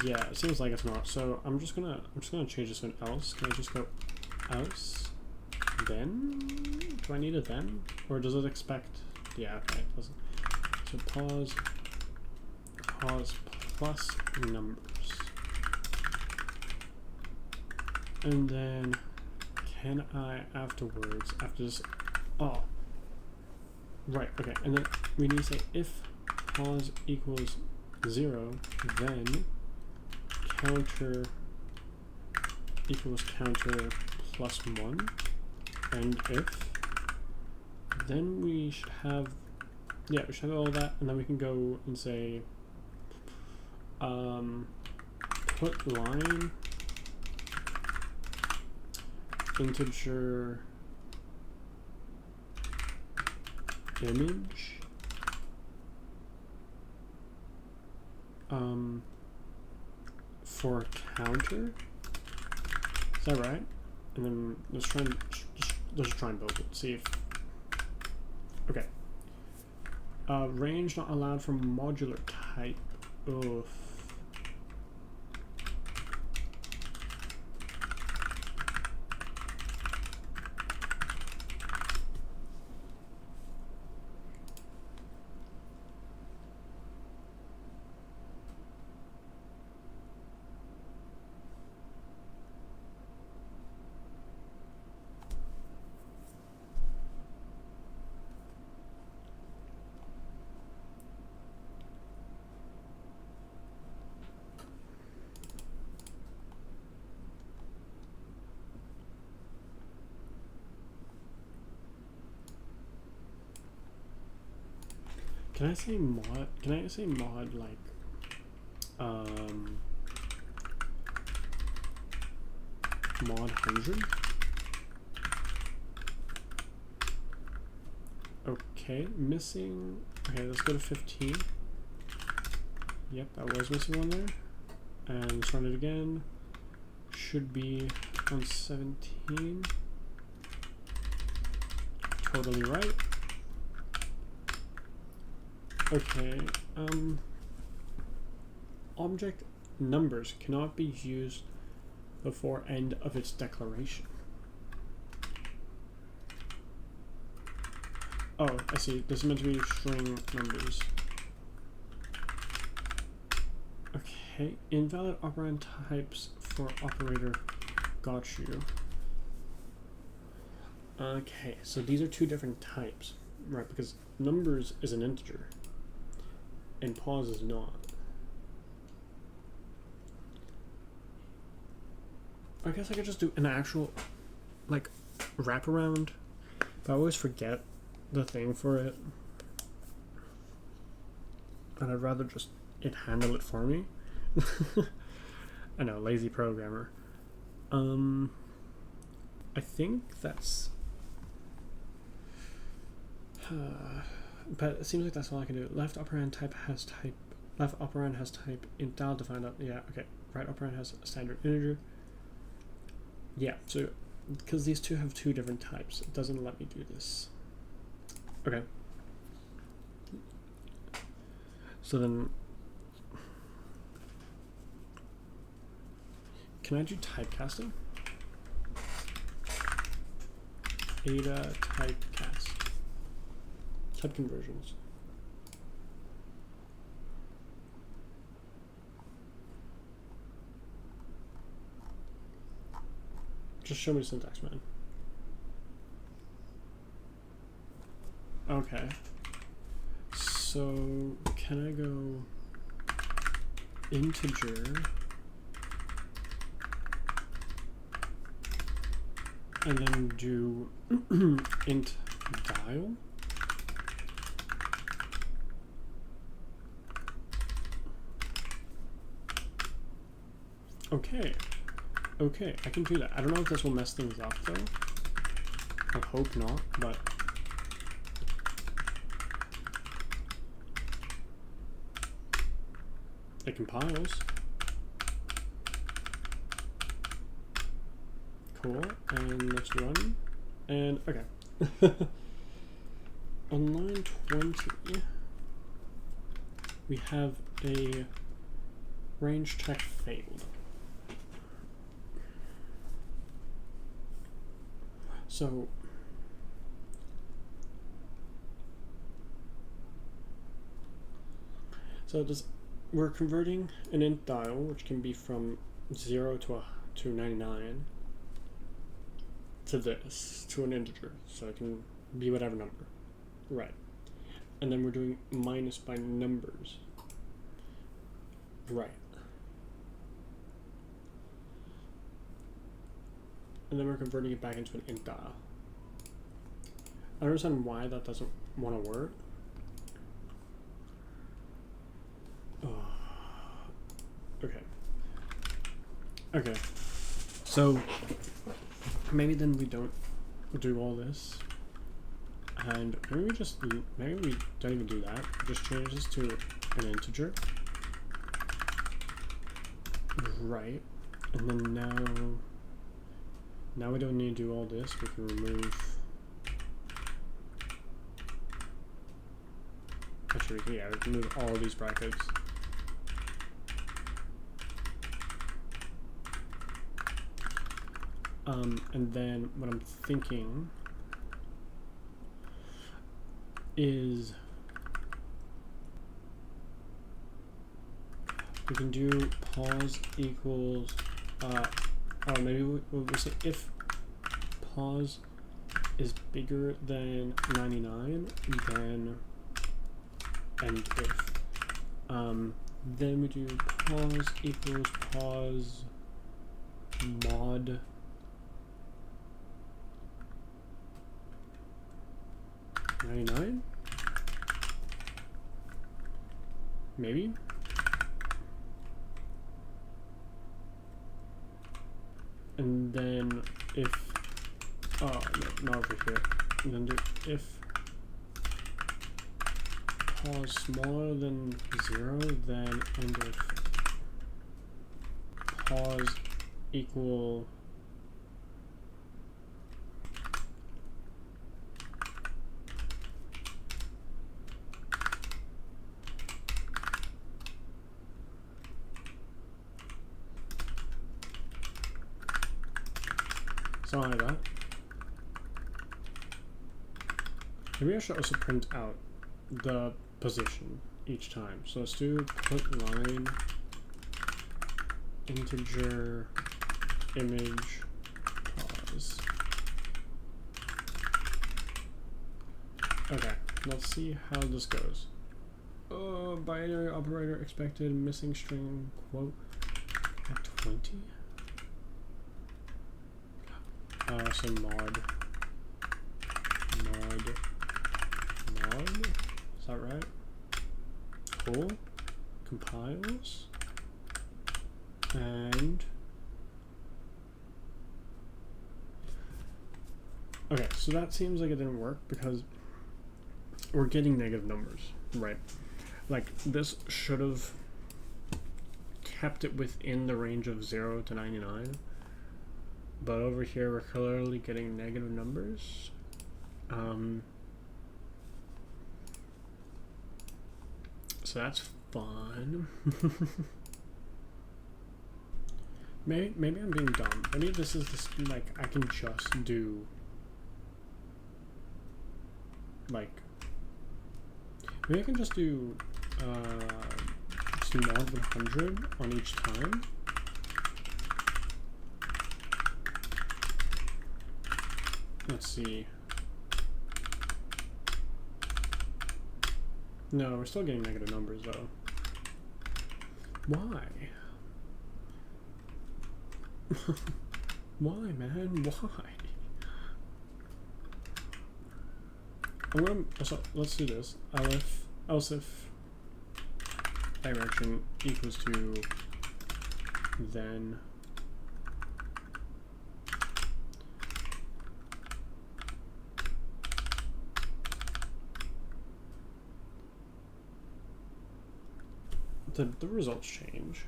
yeah, it seems like it's not. So I'm just gonna change this to an else. Can I just go else? Then? Do I need a then? Or does it expect? Yeah, okay, it doesn't. So pause plus numbers. And then can I afterwards, after this, oh, right, okay, and then we need to say if pause equals 0, then counter equals counter plus 1, and if, then we should have, yeah, we should have all that, and then we can go and say put line integer image for counter. Is that right? And then let's try and build it. See if okay. Range not allowed for modular type. Oof. Can I say mod? Can I say mod like mod 100? Okay, missing. Okay, let's go to 15. Yep, that was missing one there. And let's run it again. Should be on 17. Totally right. Okay, object numbers cannot be used before end of its declaration. Oh, I see. This is meant to be string numbers. Okay, invalid operand types for operator. Got you. Okay, so these are two different types, right? Because numbers is an integer, and pause is not. I guess I could just do an actual, like, wraparound, but I always forget the thing for it, and I'd rather just it handle it for me. I know, lazy programmer. I think that's but it seems like that's all I can do. Left operand type has type. Left operand has type in dial defined up. Yeah, okay. Right operand has a standard integer. Yeah, so because these two have two different types, it doesn't let me do this. Okay. So then, can I do typecasting? Ada typecast. Type conversions. Just show me the syntax, man. Okay. So can I go integer and then do int dial? Okay. Okay, I can do that. I don't know if this will mess things up though. I hope not, but it compiles. Cool, and let's run. And okay. On line 20, we have a range check failed. So we're converting an int dial, which can be from 0 to 99, to this, to an integer. So it can be whatever number. Right. And then we're doing minus by numbers. Right. And then we're converting it back into an int dial. I don't understand why that doesn't want to work. Oh. Okay. Okay. So maybe then we don't do all this, and maybe we don't even do that. Just change this to an integer. Right. And then now we don't need to do all this. We can remove. Actually, we can remove all these brackets. And then what I'm thinking is we can do pause equals maybe we'll say if pause is bigger than 99, then and if then we do pause equals pause mod $99, maybe. And then if no, not over here. And then do if pause smaller than 0, then and if pause equal something like that. Maybe I should also print out the position each time. So let's do put line integer image pause. Okay, let's see how this goes. Binary operator expected missing string quote at 20. So mod, is that right? Cool, compiles, and okay, so that seems like it didn't work because we're getting negative numbers, right? Like this should have kept it within the range of 0 to 99. But over here, we're clearly getting negative numbers. So that's fun. maybe I'm being dumb. Maybe this is like I can just do like, maybe I can just do mod 100 on each time. Let's see. No, we're still getting negative numbers though. Why? Why, man? Why? I'm gonna also, let's do this. Else if direction equals to then the results change.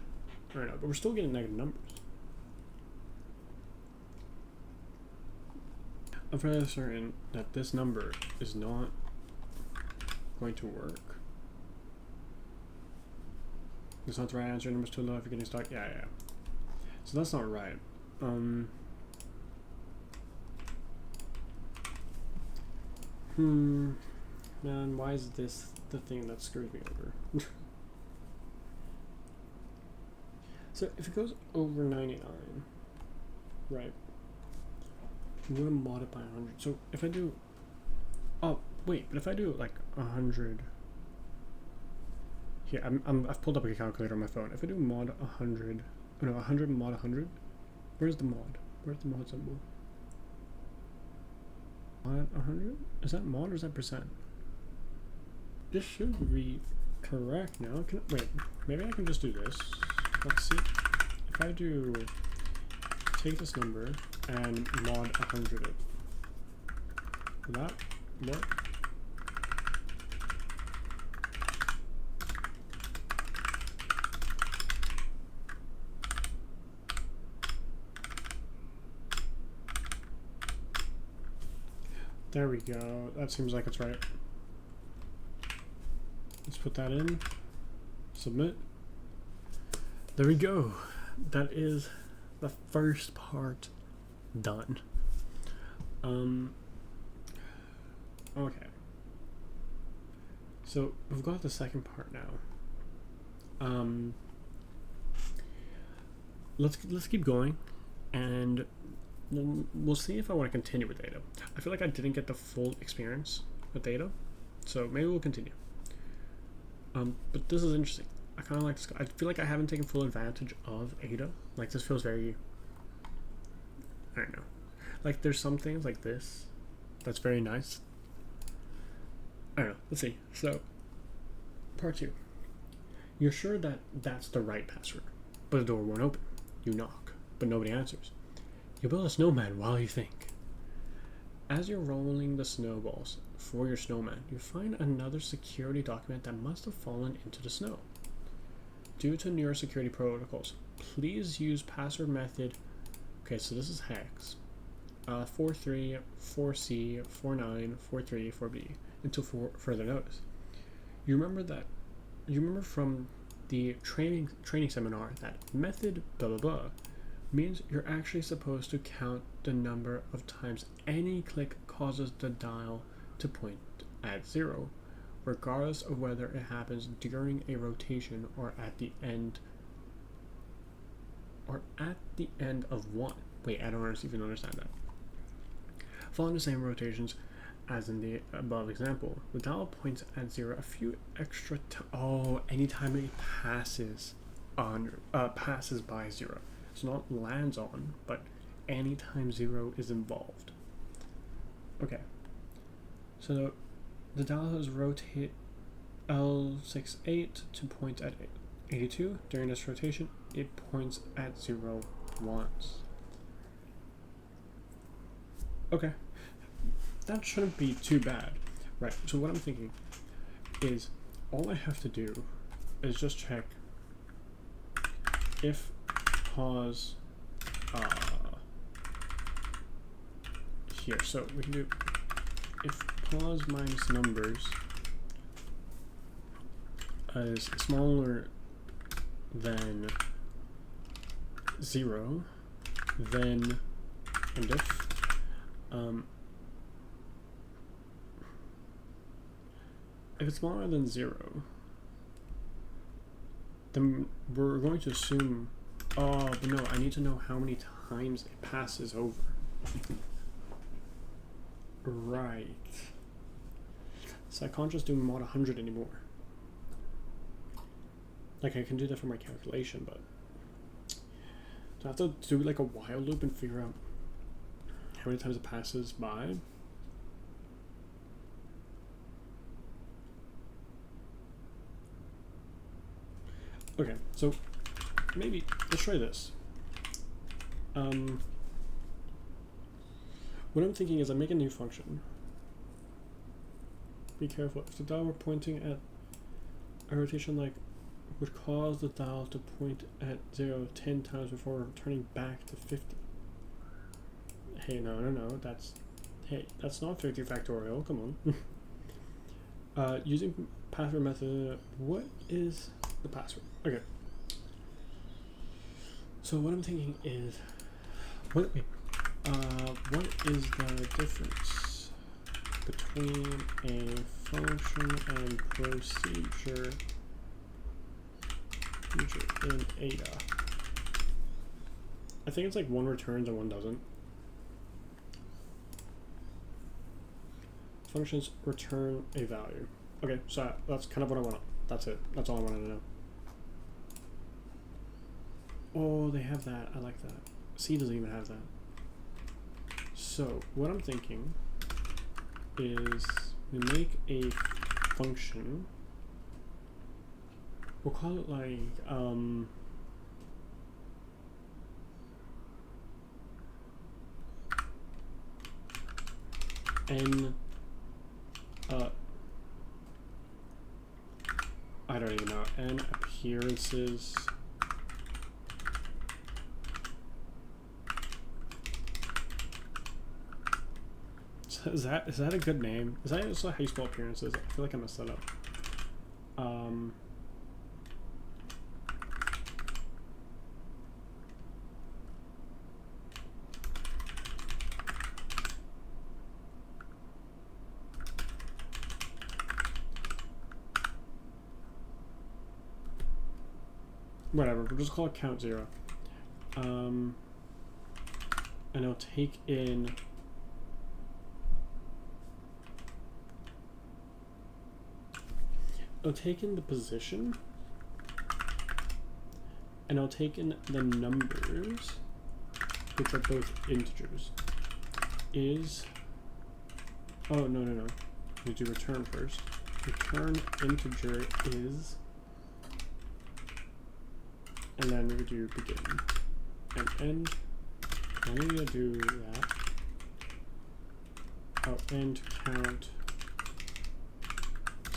I don't know, but we're still getting negative numbers. I'm fairly certain that this number is not going to work. It's not the right answer. Number's too low if you're getting stuck. Yeah. So that's not right. Man, why is this the thing that screws me over? So if it goes over 99, right? I'm gonna mod it by 100. So if I do, oh wait, but if I do like 100, here I've pulled up a calculator on my phone. If I do mod 100, oh no, 100 mod 100, where's the mod? Where's the mod symbol? Mod 100? Is that mod or is that percent? This should be correct now. Wait, maybe I can just do this. Let's see. If I do take this number and mod 100 it, will that work? There we go. That seems like it's right. Let's put that in. Submit. There we go. That is the first part done. Okay. So we've got the second part now. Let's keep going, and we'll see if I want to continue with data. I feel like I didn't get the full experience with data, so maybe we'll continue. But this is interesting. I kind of like this. I feel like I haven't taken full advantage of Ada. Like, this feels very, I don't know. Like, there's some things like this that's very nice. I don't know. Let's see. So, part 2. You're sure that that's the right password, but the door won't open. You knock, but nobody answers. You build a snowman while you think. As you're rolling the snowballs for your snowman, you find another security document that must have fallen into the snow. Due to newer security protocols, please use password method. Okay, so this is hex. 43, 4C, 49, 43, 4B until further notice. You remember from the training seminar that method blah blah blah means you're actually supposed to count the number of times any click causes the dial to point at 0, regardless of whether it happens during a rotation or at the end of one. Wait, I don't even understand that. Following the same rotations as in the above example, the dial points at 0 a few extra anytime it passes by 0. It's not lands on, but anytime 0 is involved. Okay. So the dial has rotate L68 to point at 82. During this rotation, it points at 0 once. Okay. That shouldn't be too bad. Right, so what I'm thinking is all I have to do is just check if pause here. So we can do if pause minus numbers is smaller than 0, then and if if it's smaller than 0, then we're going to assume, oh, but no, I need to know how many times it passes over. Right. So I can't just do mod 100 anymore. Like, I can do that for my calculation, but do I have to do like a while loop and figure out how many times it passes by? Okay, so maybe let's try this. What I'm thinking is I make a new function. Be careful, if the dial were pointing at a rotation like would cause the dial to point at 0 10 times before returning back to 50. Hey, no, that's not 50 factorial, come on. Using password method, what is the password? Okay. So what I'm thinking is, what is the difference between a function and procedure in Ada? I think it's like one returns and one doesn't. Functions return a value. Okay, so that's kind of what I want. That's it. That's all I wanted to know. Oh, they have that. I like that. C doesn't even have that. So what I'm thinking is we make a function. We'll call it like n. I don't even know. N appearances. Is that a good name? Is that also how you spell appearances? I feel like I messed that up. Whatever, we'll just call it count 0. And I'll take in the position, and I'll take in the numbers, which are both integers. Oh, no. We do return first. Return integer is, and then we do begin and end. I need to do that. Oh, and count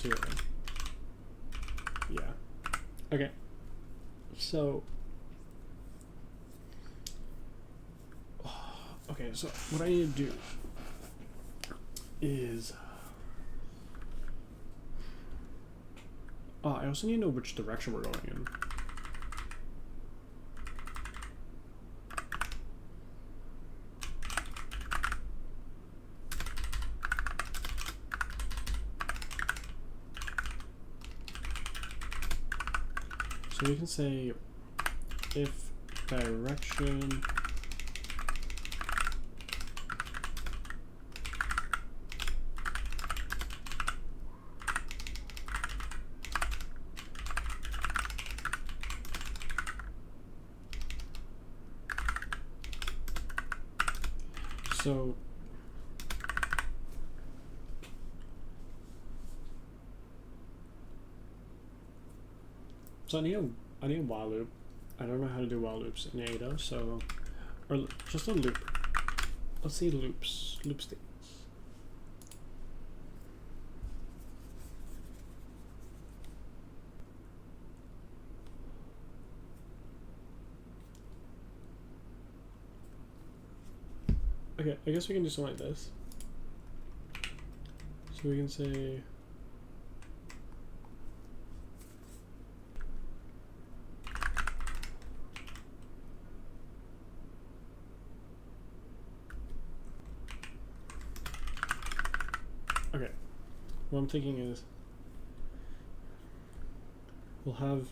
0. Yeah. Okay. So. Okay, so what I need to do is. I also need to know which direction we're going in. So we can say if direction so I need a while loop. I don't know how to do while loops in Ada, so, or just a loop. Let's see loop statements. Okay, I guess we can do something like this. So we can say okay, what I'm thinking is we'll have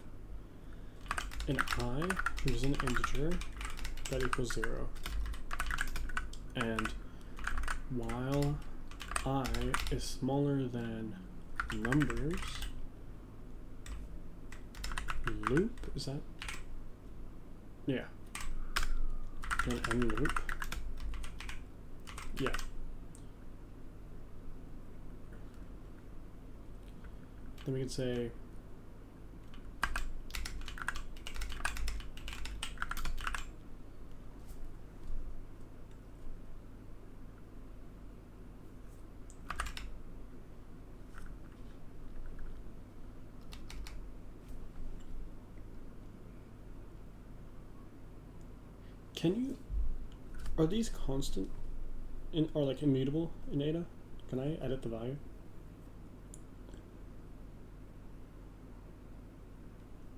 an I, which is an integer, that equals 0. And while I is smaller than numbers, loop, is that? Yeah. An end loop. Yeah. Then we can say are these constant or like immutable in Ada? Can I edit the value?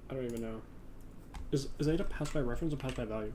I don't even know. Is Ada passed by reference or passed by value?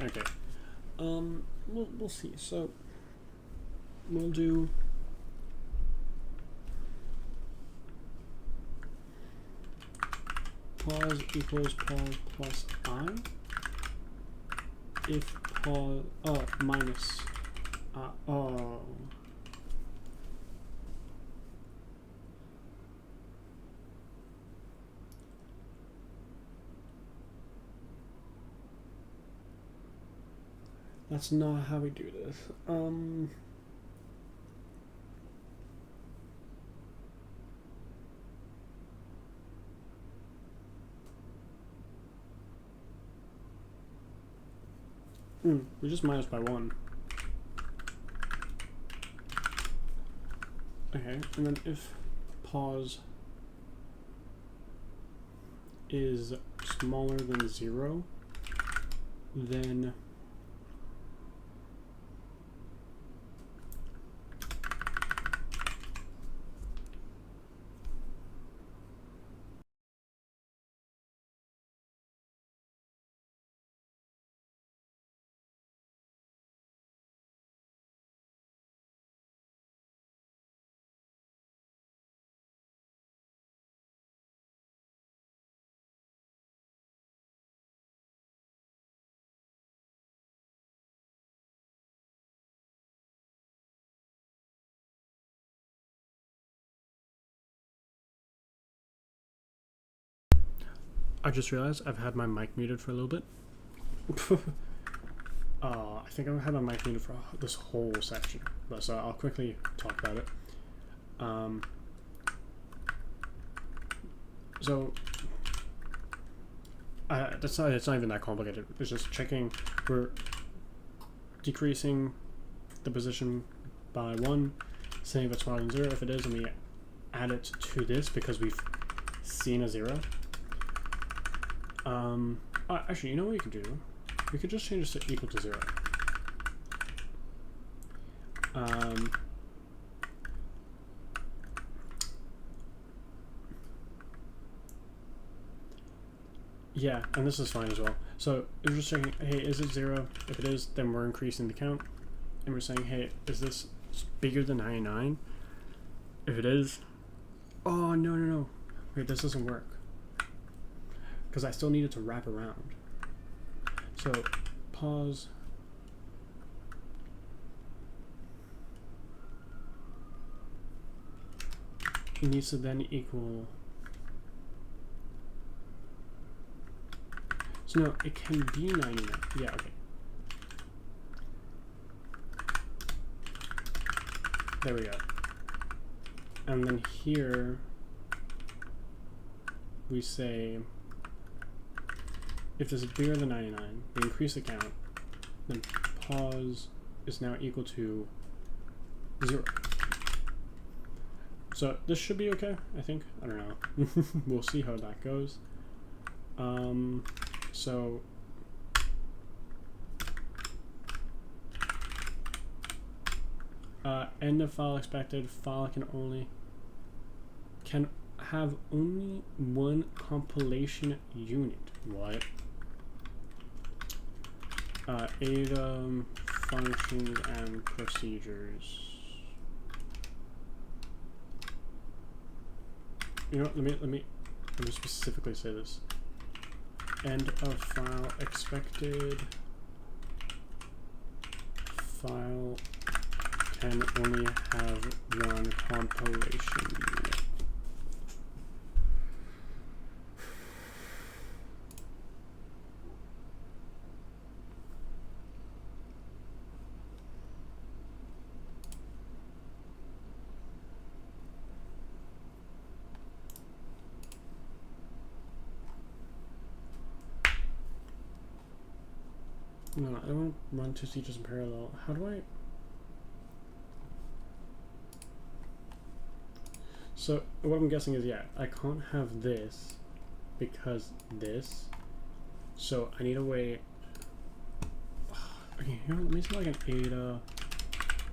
Okay. We'll see. So we'll do pause equals pause plus I if pause minus oh. That's not how we do this. We just minus by 1. Okay, and then if pause is smaller than 0, then I just realized I've had my mic muted for a little bit. I think I've had my mic muted for this whole section, but so I'll quickly talk about it. So it's not even that complicated. It's just checking. We're decreasing the position by 1, saying if it's smaller than 0. If it is, and we add it to this because we've seen a 0. Actually, you know what we could do? We could just change this to equal to 0. Yeah, and this is fine as well. So we're just checking, hey, is it 0? If it is, then we're increasing the count. And we're saying, hey, is this bigger than 99? If it is, oh, no. Wait, this doesn't work. Because I still need it to wrap around. So pause. It needs to then equal. So no, it can be 99. Yeah, okay. There we go. And then here we say if this is bigger than 99, we increase the count, then pause is now equal to 0. So this should be okay, I think. I don't know. We'll see how that goes. So end of file expected. File can have only one compilation unit. What? Ada functions and procedures. You know what, let me specifically say this. End of file expected. File can only have one compilation unit. No, I don't want to run two features in parallel. How do I? So what I'm guessing is, yeah, I can't have this because this. So I need a way. Okay, here, let me see like an Ada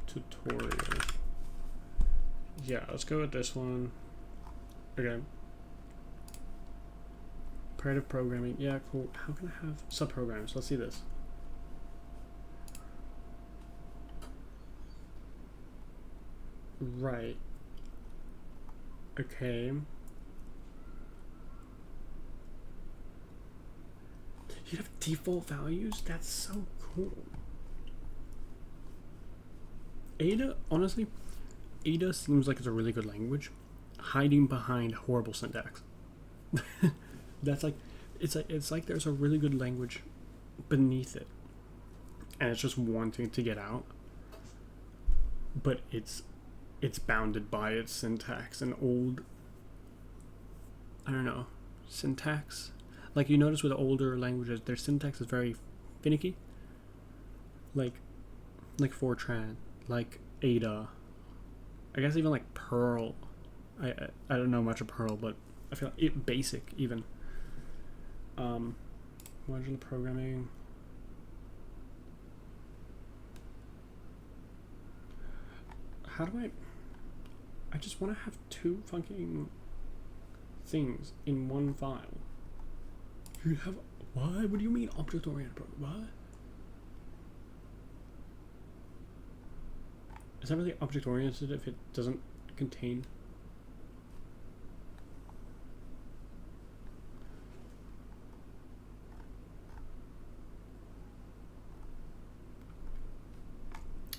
tutorial. Yeah, let's go with this one. Okay. Imperative programming. Yeah, cool. How can I have subprograms? Let's see this. Right. Okay. You have default values? That's so cool. Ada, honestly, Ada seems like it's a really good language, hiding behind horrible syntax. That's like, it's like there's a really good language beneath it, and it's just wanting to get out. But it's bounded by its syntax and old, I don't know, syntax. Like you notice with older languages, their syntax is very finicky. Like Fortran, like Ada. I guess even like Perl. I don't know much of Perl, but I feel like it basic even. Modular programming. How do I just want to have two fucking things in one file. You have what? What do you mean object-oriented programming? What? Is that really object-oriented if it doesn't contain?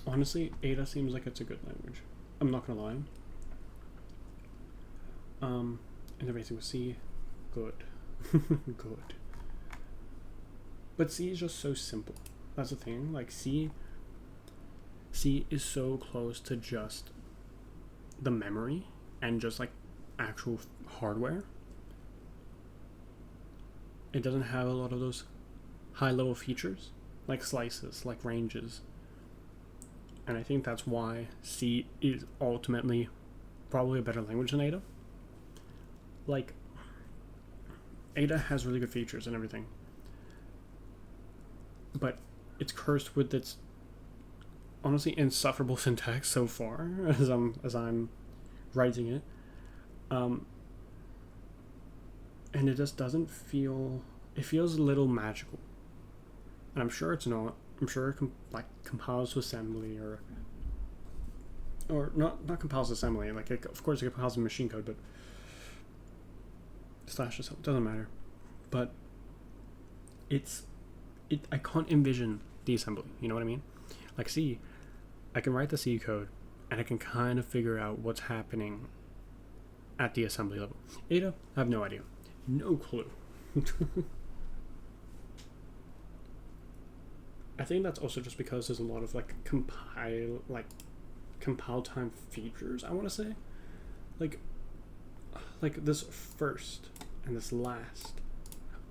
Honestly, Ada seems like it's a good language. I'm not gonna lie. Interfacing with C, good. Good. But C is just so simple. That's the thing. Like C is so close to just the memory and just like actual hardware. It doesn't have a lot of those high level features like slices, like ranges. And I think that's why C is ultimately probably a better language than Ada. Like, Ada has really good features and everything, but it's cursed with its honestly insufferable syntax so far as I'm writing it, and it just doesn't feel. It feels a little magical, and I'm sure it's not. I'm sure it compiles to assembly or not compiles to assembly. Like of course it compiles to machine code, but slash assembly doesn't matter. But I can't envision the assembly. You know what I mean? Like C, I can write the C code and I can kind of figure out what's happening at the assembly level. Ada, I have no idea, no clue. I think that's also just because there's a lot of like compile time features, I want to say, like this first and this last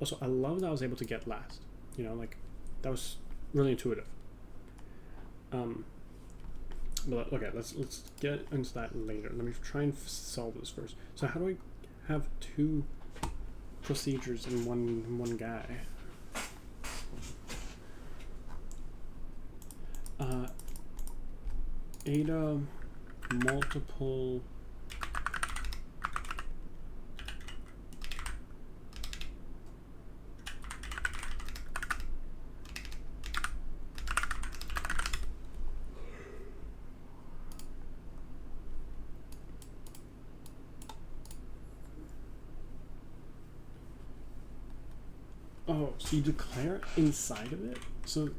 Also, I love that I was able to get last. You know, like, that was really intuitive. But okay, let's get into that later. Let me try and solve this first. So how do I have two procedures in one guy? Ada multiple Oh, so you declare inside of it? So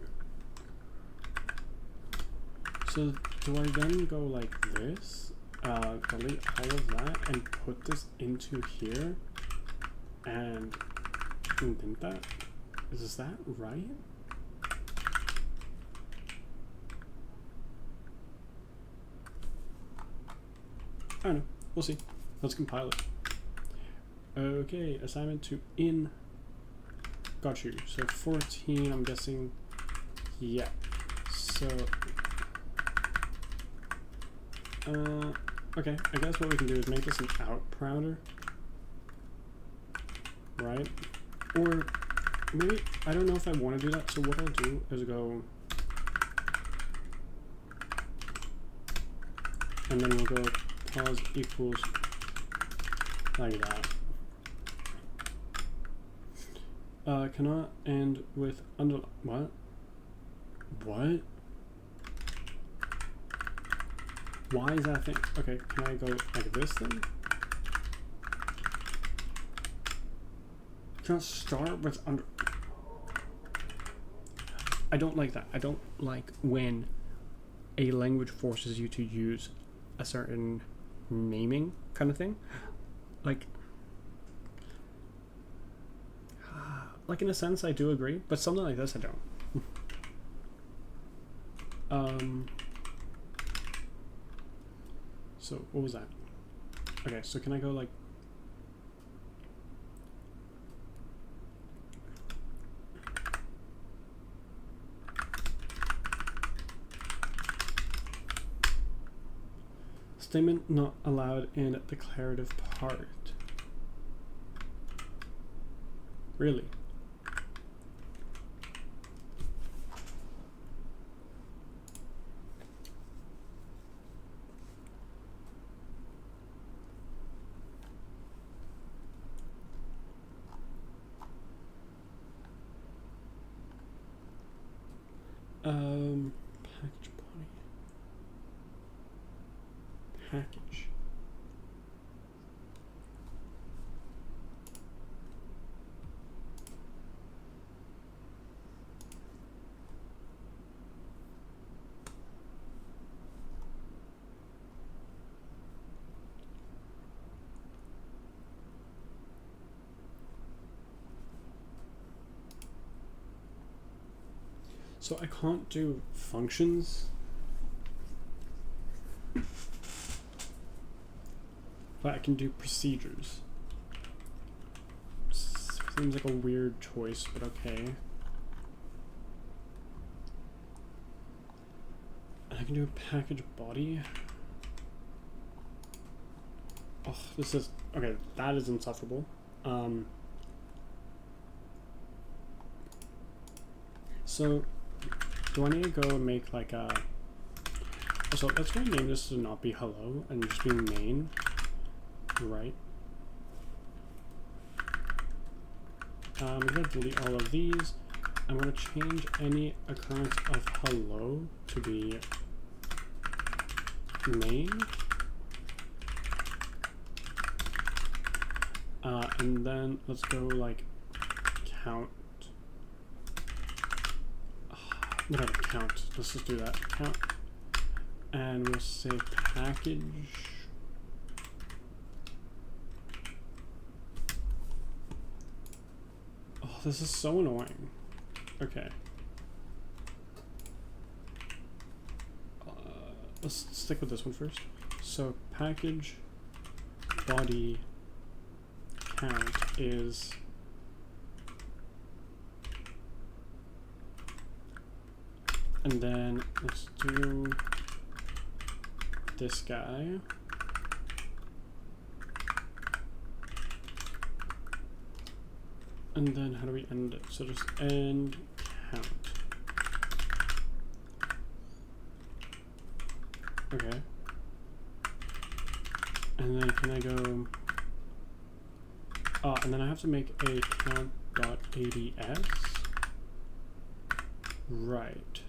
do I then go like this, delete all of that and put this into here and indent that? Is that right? I don't know. We'll see. Let's compile it. Okay, assignment to in. Got you. So 14, I'm guessing. Yeah. So okay, I guess what we can do is make this an out parameter, right? Or maybe, I don't know if I want to do that, so what I'll do is go, and then we'll go pause equals like that. Cannot end with under, what? What? Why is that a thing? Okay, can I go like this then? Can I start with under? I don't like that. I don't like when a language forces you to use a certain naming kind of thing. Like in a sense I do agree, but something like this I don't. So what was that? Okay, so can I go like statement not allowed in declarative part? Really? Package body. Package. So I can't do functions, but I can do procedures. Seems like a weird choice, but okay. And I can do a package body. Oh, this is, okay, that is insufferable. So do I need to go and make like a, so let's rename this to not be hello and just be main, right? I'm going to delete all of these. I'm going to change any occurrence of hello to be main. And then let's go like count. Whatever, count. Let's just do that. Count. And we'll say package. Oh, this is so annoying. Okay. Let's stick with this one first. So package body count is And then let's do this guy. And then how do we end it? So just end count. Okay. And then can I go, and then I have to make a count.ads. Right.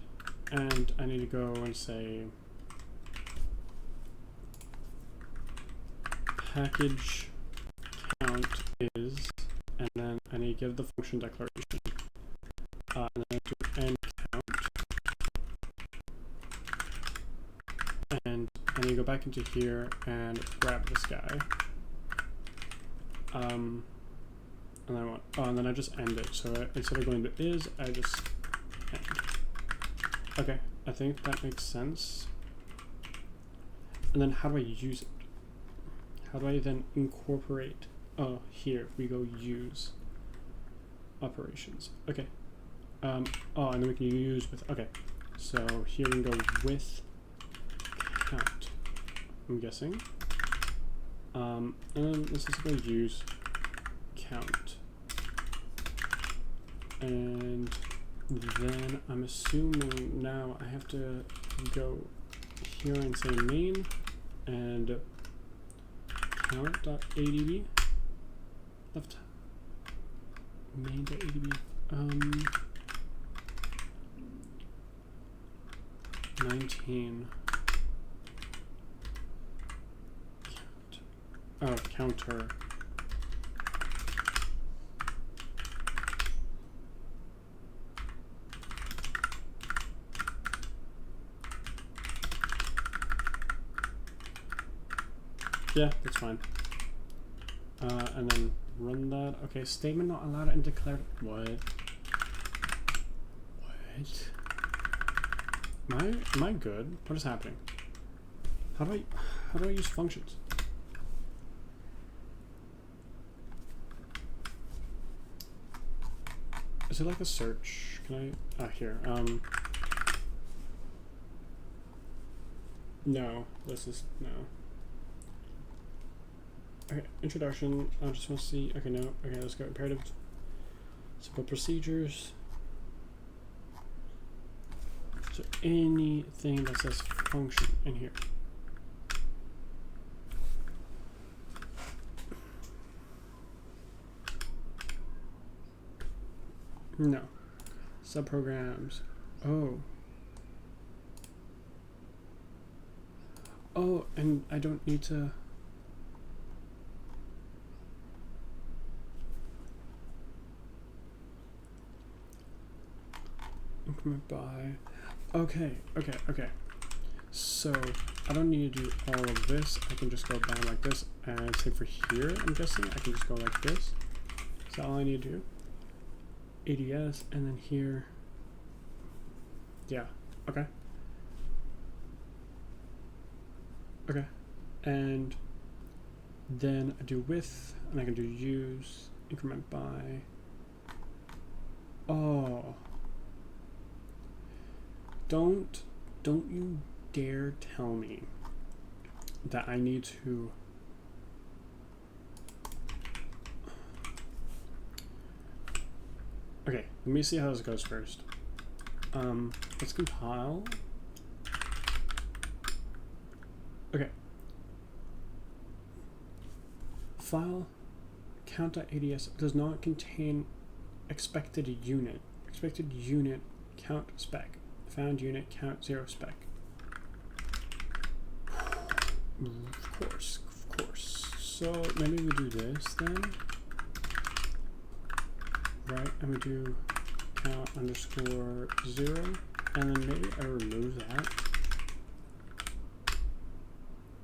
And I need to go and say package count is, and then I need to give the function declaration. And then I do end count. And I need to go back into here and grab this guy. And I want, and then I just end it. So instead of going to is, I just end. Okay, I think that makes sense. And then how do I use it? How do I then incorporate? Oh, here we go, use operations. Okay. And then we can use with, okay. So here we can go with count, I'm guessing. And then let's just go use count. And then I'm assuming now I have to go here and say main and count.adb. Left main.adb. 19. Count. Oh, counter. Yeah, that's fine. And then run that. Okay, statement not allowed and declared. What? What? Am I good? What is happening? How do I use functions? Is it like a search? Can I here. No, this is no. Okay, introduction. I just want to see. Okay, no. Okay, let's go imperative. Simple procedures. So anything that says function in here. No. Subprograms. Oh. Oh, and I don't need to. Increment by. Okay. So I don't need to do all of this. I can just go down like this, and say for here, I'm guessing I can just go like this. Is that all I need to do? ADS, and then here. Yeah. Okay. Okay. And then I do with, and I can do use, increment by. Oh. Don't you dare tell me that I need to okay, let me see how this goes first. Let's compile. Okay. File count.ads does not contain expected unit. Expected unit count spec. Found unit count 0 spec. Of course. So maybe we do this then. Right, I'm gonna do count underscore 0, and then maybe I remove that.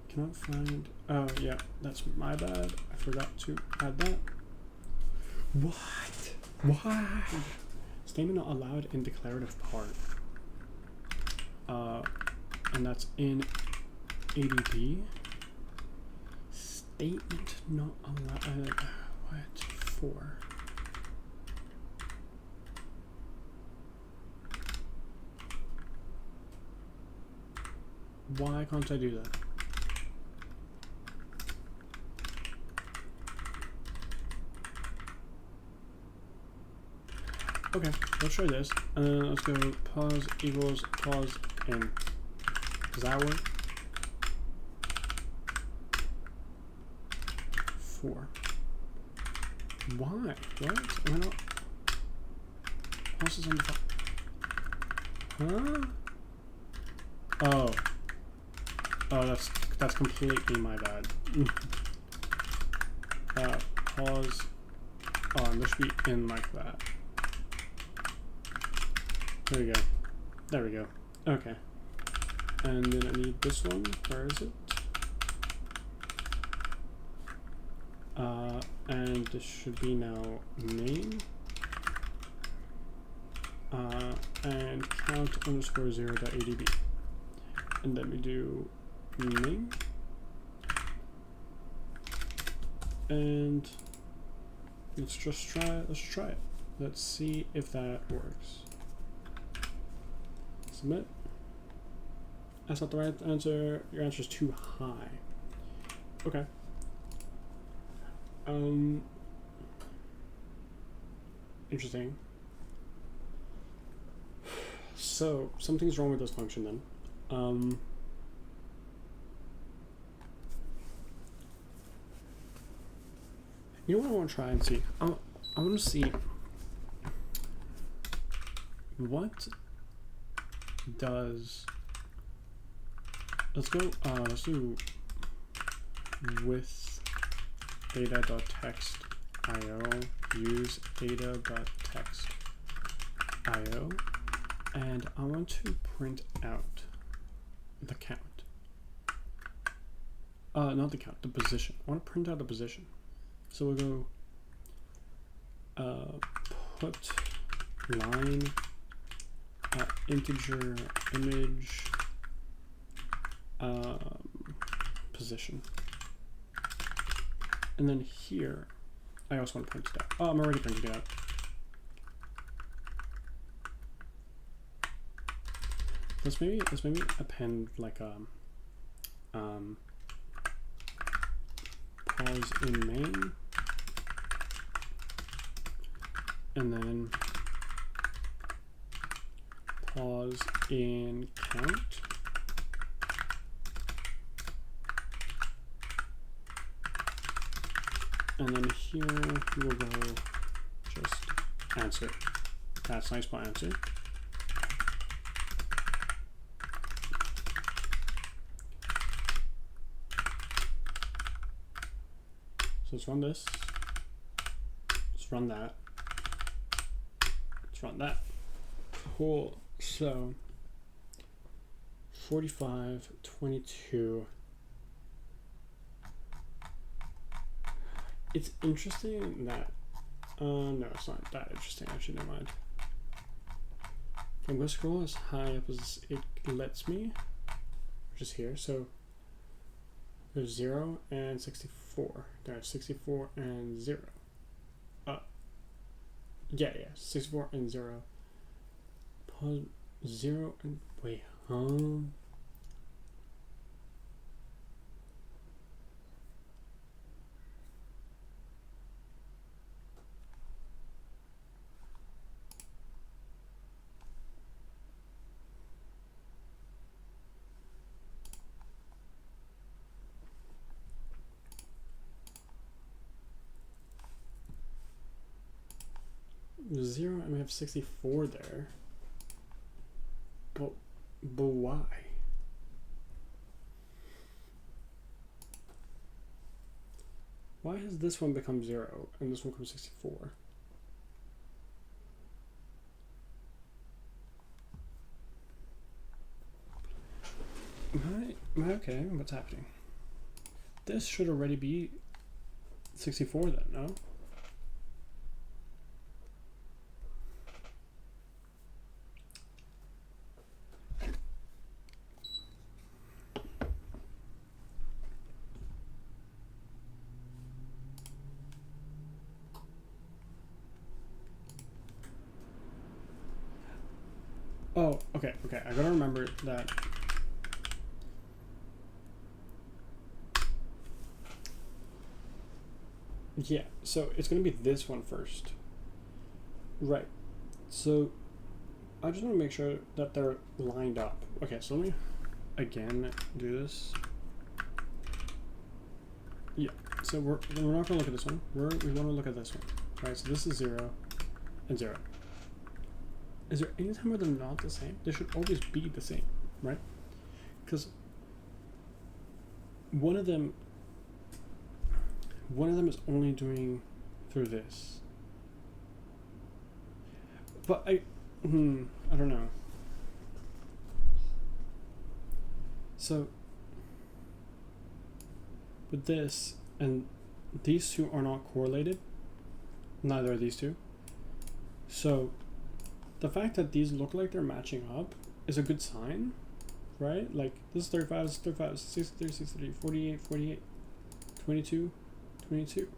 Cannot find. Oh yeah, that's my bad. I forgot to add that. What? Why? Statement not allowed in declarative part. And that's in ADB. Statement not allowed. What for? Why can't I do that? Okay, let's try this. And then let's go pause equals pause in. Does that work? 4. Why? What? Am I not? Pause is on the Huh? Oh. Oh, that's completely my bad. Pause on. There should be in like that. There we go. There we go. Okay. And then I need this one. Where is it? And this should be now main. And count underscore 0.adb. And then we do main. And let's just try it. Let's try it. Let's see if that works. Submit. That's not the right answer. Your answer is too high. Okay. Interesting. So something's wrong with this function then. You know what I want to try and see? I want to see what does. Let's go. Let's do with data.text IO use data.text IO, and I want to print out the count. Not the count, the position. I want to print out the position. So we'll go put line integer image position. And then here, I also want to print it out. Oh, I'm already printing it out. Let's maybe append like pause in main, and then pause in count. And then here we will go just answer. That's nice by answer. So let's run this. Let's run that. Let's run that. Cool. So 45, 22. It's interesting that, no, it's not that interesting, actually, never mind. I'm going to scroll as high up as it lets me, which is here. So there's 0 and 64. There's 64 and 0. Yeah, 64 and 0. Pause 0 and, wait, huh? Zero, and we have 64 there. But why? Why has this one become 0 and this one becomes 64? Am I okay? What's happening? This should already be 64 then, no? Oh, okay, I gotta remember that Yeah, so it's going to be this one first. Right. So I just want to make sure that they're lined up. Okay, so let me again do this. Yeah, so we're not going to look at this one. We want to look at this one. Right, so this is 0 and 0. Is there any time where they're not the same? They should always be the same, right? Because one of them is only doing through this. But I don't know. So with this, and these two are not correlated, neither are these two. So the fact that these look like they're matching up is a good sign, right? Like this is 35, this is 35, 63, 63, 48, 48, 22, 22.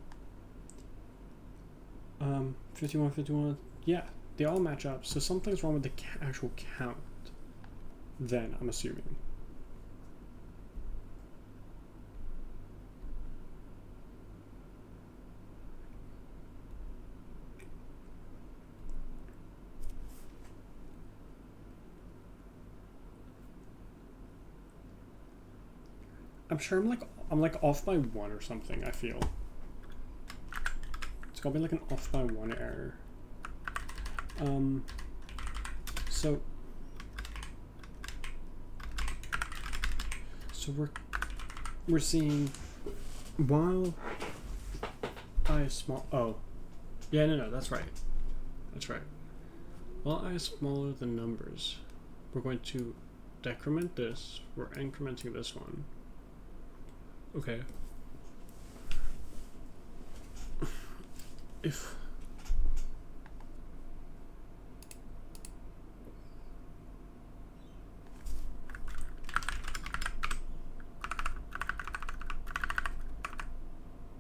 51, 51, yeah, they all match up. So something's wrong with the actual count, then, I'm assuming. I'm sure I'm like off by 1 or something, I feel. It's gonna be like an off by 1 error. So we're seeing while I is small. Oh, yeah, no, that's right. That's right. While I is smaller than numbers, we're going to decrement this. We're incrementing this one. Okay. If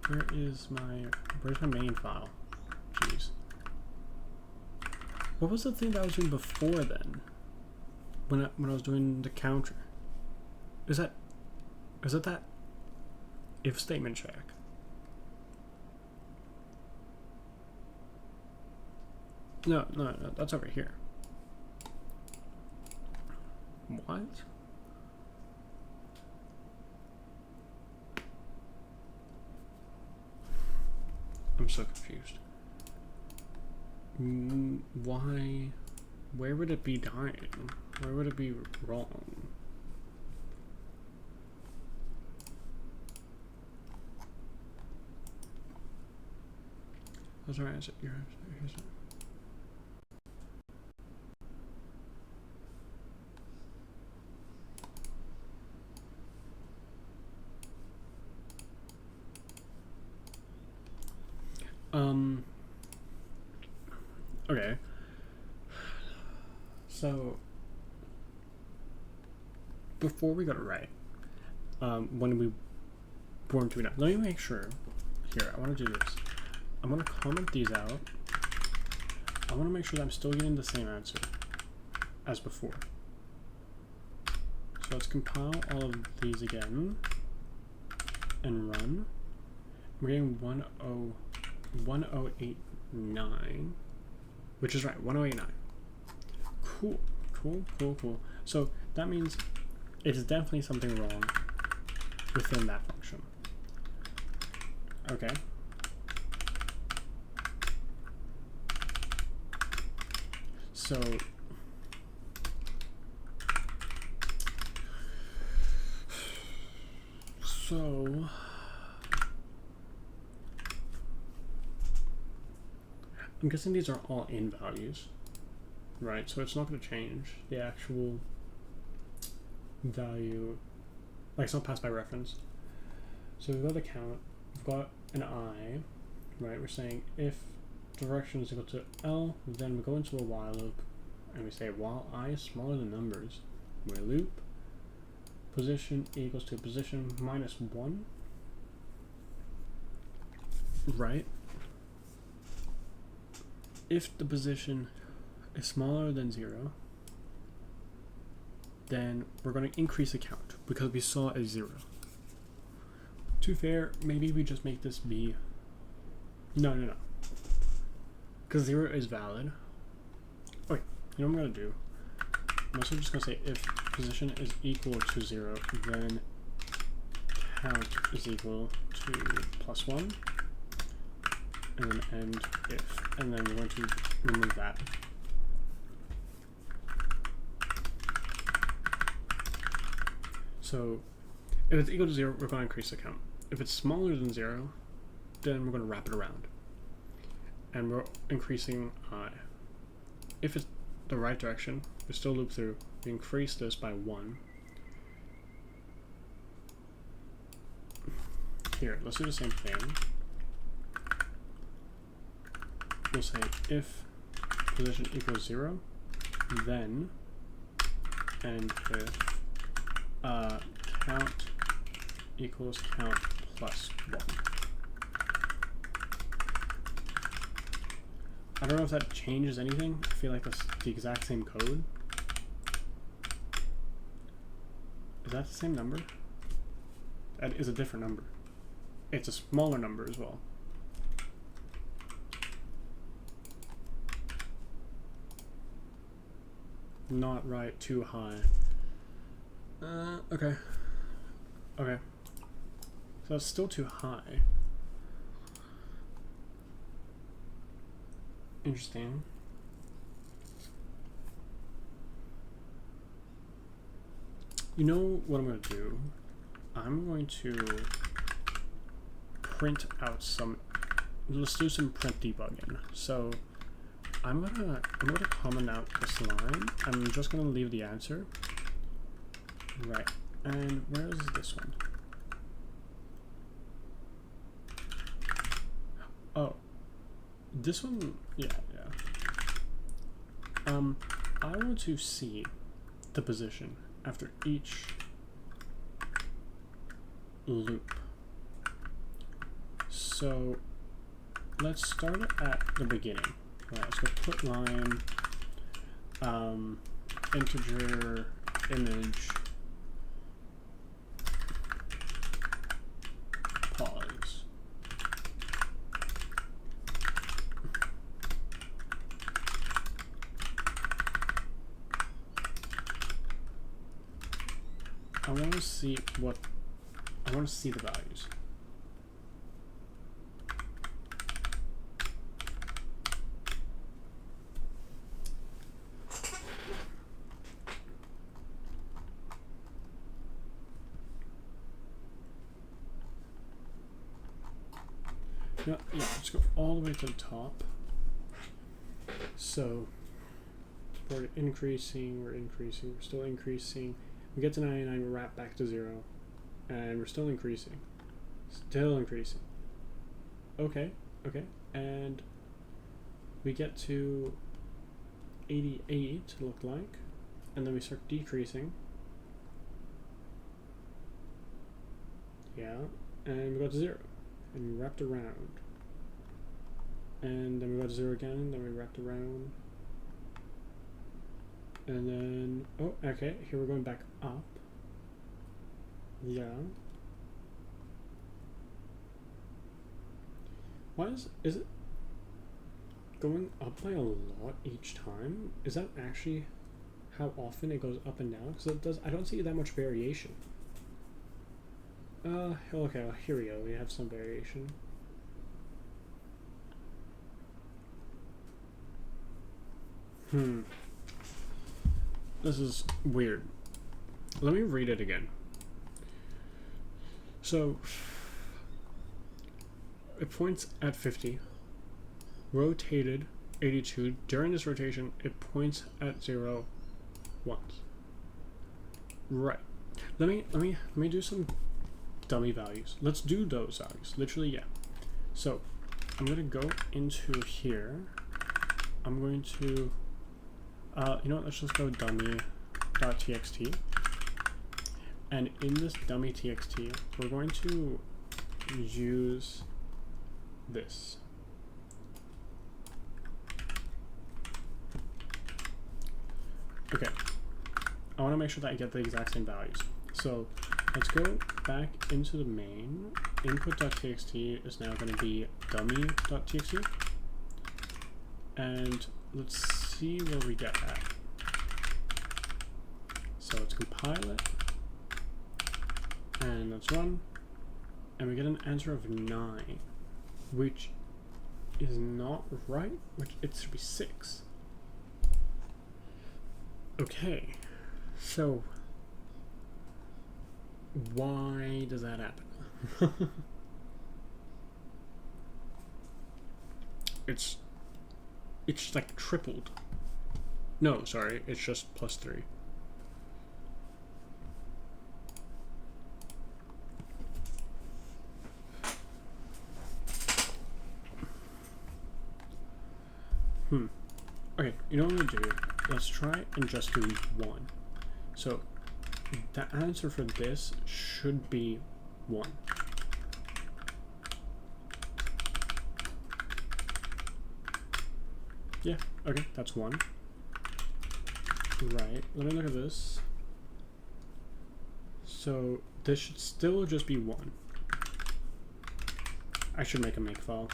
where's my main file? Jeez. What was the thing that I was doing before then? When I was doing the counter? Is that that if statement check? No, that's over here. What? I'm so confused. Why? Where would it be dying? Where would it be wrong? That's right. Okay. So before we got it right, when we born to it, let me make sure. Here, I want to do this. I'm gonna comment these out. I want to make sure that I'm still getting the same answer as before. So let's compile all of these again and run. We're getting 1089, which is right, 1089. Cool. So that means it is definitely something wrong within that function. Okay. So I'm guessing these are all in values, right? So it's not going to change the actual value, like it's not passed by reference. So we've got the count, we've got an I, right? We're saying if direction is equal to L, then we go into a while loop and we say while I is smaller than numbers, we loop position equals to position minus 1, right? If the position is smaller than 0, then we're going to increase the count because we saw a 0. To be fair, maybe we just make this be No, no, no. Because 0 is valid. Oh, wait, you know what I'm going to do? I'm also just going to say if position is equal to 0, then count is equal to +1. And then end if. And then we're going to remove that. So if it's equal to 0, we're going to increase the count. If it's smaller than 0, then we're going to wrap it around. And we're increasing I. If it's the right direction, we still loop through. We increase this by 1. Here, let's do the same thing. We'll say if position equals 0, then and if count equals count plus 1. I don't know if that changes anything. I feel like that's the exact same code. Is that the same number? That is a different number. It's a smaller number as well. Not right, too high. Okay. Okay. So it's still too high. Interesting. You know what I'm going to do? I'm going to print out some. Let's do some print debugging. So I'm gonna comment out this line. I'm just gonna leave the answer. Right. And where is this one? Oh. This one, yeah. I want to see the position after each loop. So let's start at the beginning. Right, let's go put line, integer, image, pause. I want to see the values. Yeah, let's go all the way to the top. So we're increasing, we're still increasing. We get to 99, we wrap back to 0, and we're still increasing. Okay, and we get to 88, it looked like, and then we start decreasing. Yeah, and we got to 0, and we wrapped around. And then we got to 0 again, then we wrapped around. And then, oh, okay, here we're going back up. Yeah. Why is it going up by a lot each time? Is that actually how often it goes up and down? Because I don't see that much variation. Okay, well, here we go, we have some variation. This is weird. Let me read it again. So, it points at 50, rotated 82. During this rotation, it points at 0 once. Right. Let me do some dummy values. Let's do those values. Literally, yeah. So, I'm gonna go into here. I'm going to you know what, let's just go dummy.txt, and in this dummy.txt we're going to use this. Okay, I want to make sure that I get the exact same values. So let's go back into the main. Input.txt is now going to be dummy.txt, and let's see where we get at. So let's compile it, and let's run, and we get an answer of 9, which is not right, which it should be 6. Okay, so why does that happen? It's like tripled. No, sorry, it's just +3. Okay, you know what I'm gonna do? Let's try and just do 1. So the answer for this should be 1. Yeah, okay, that's 1. Right, let me look at this. So this should still just be 1. I should make a makefile.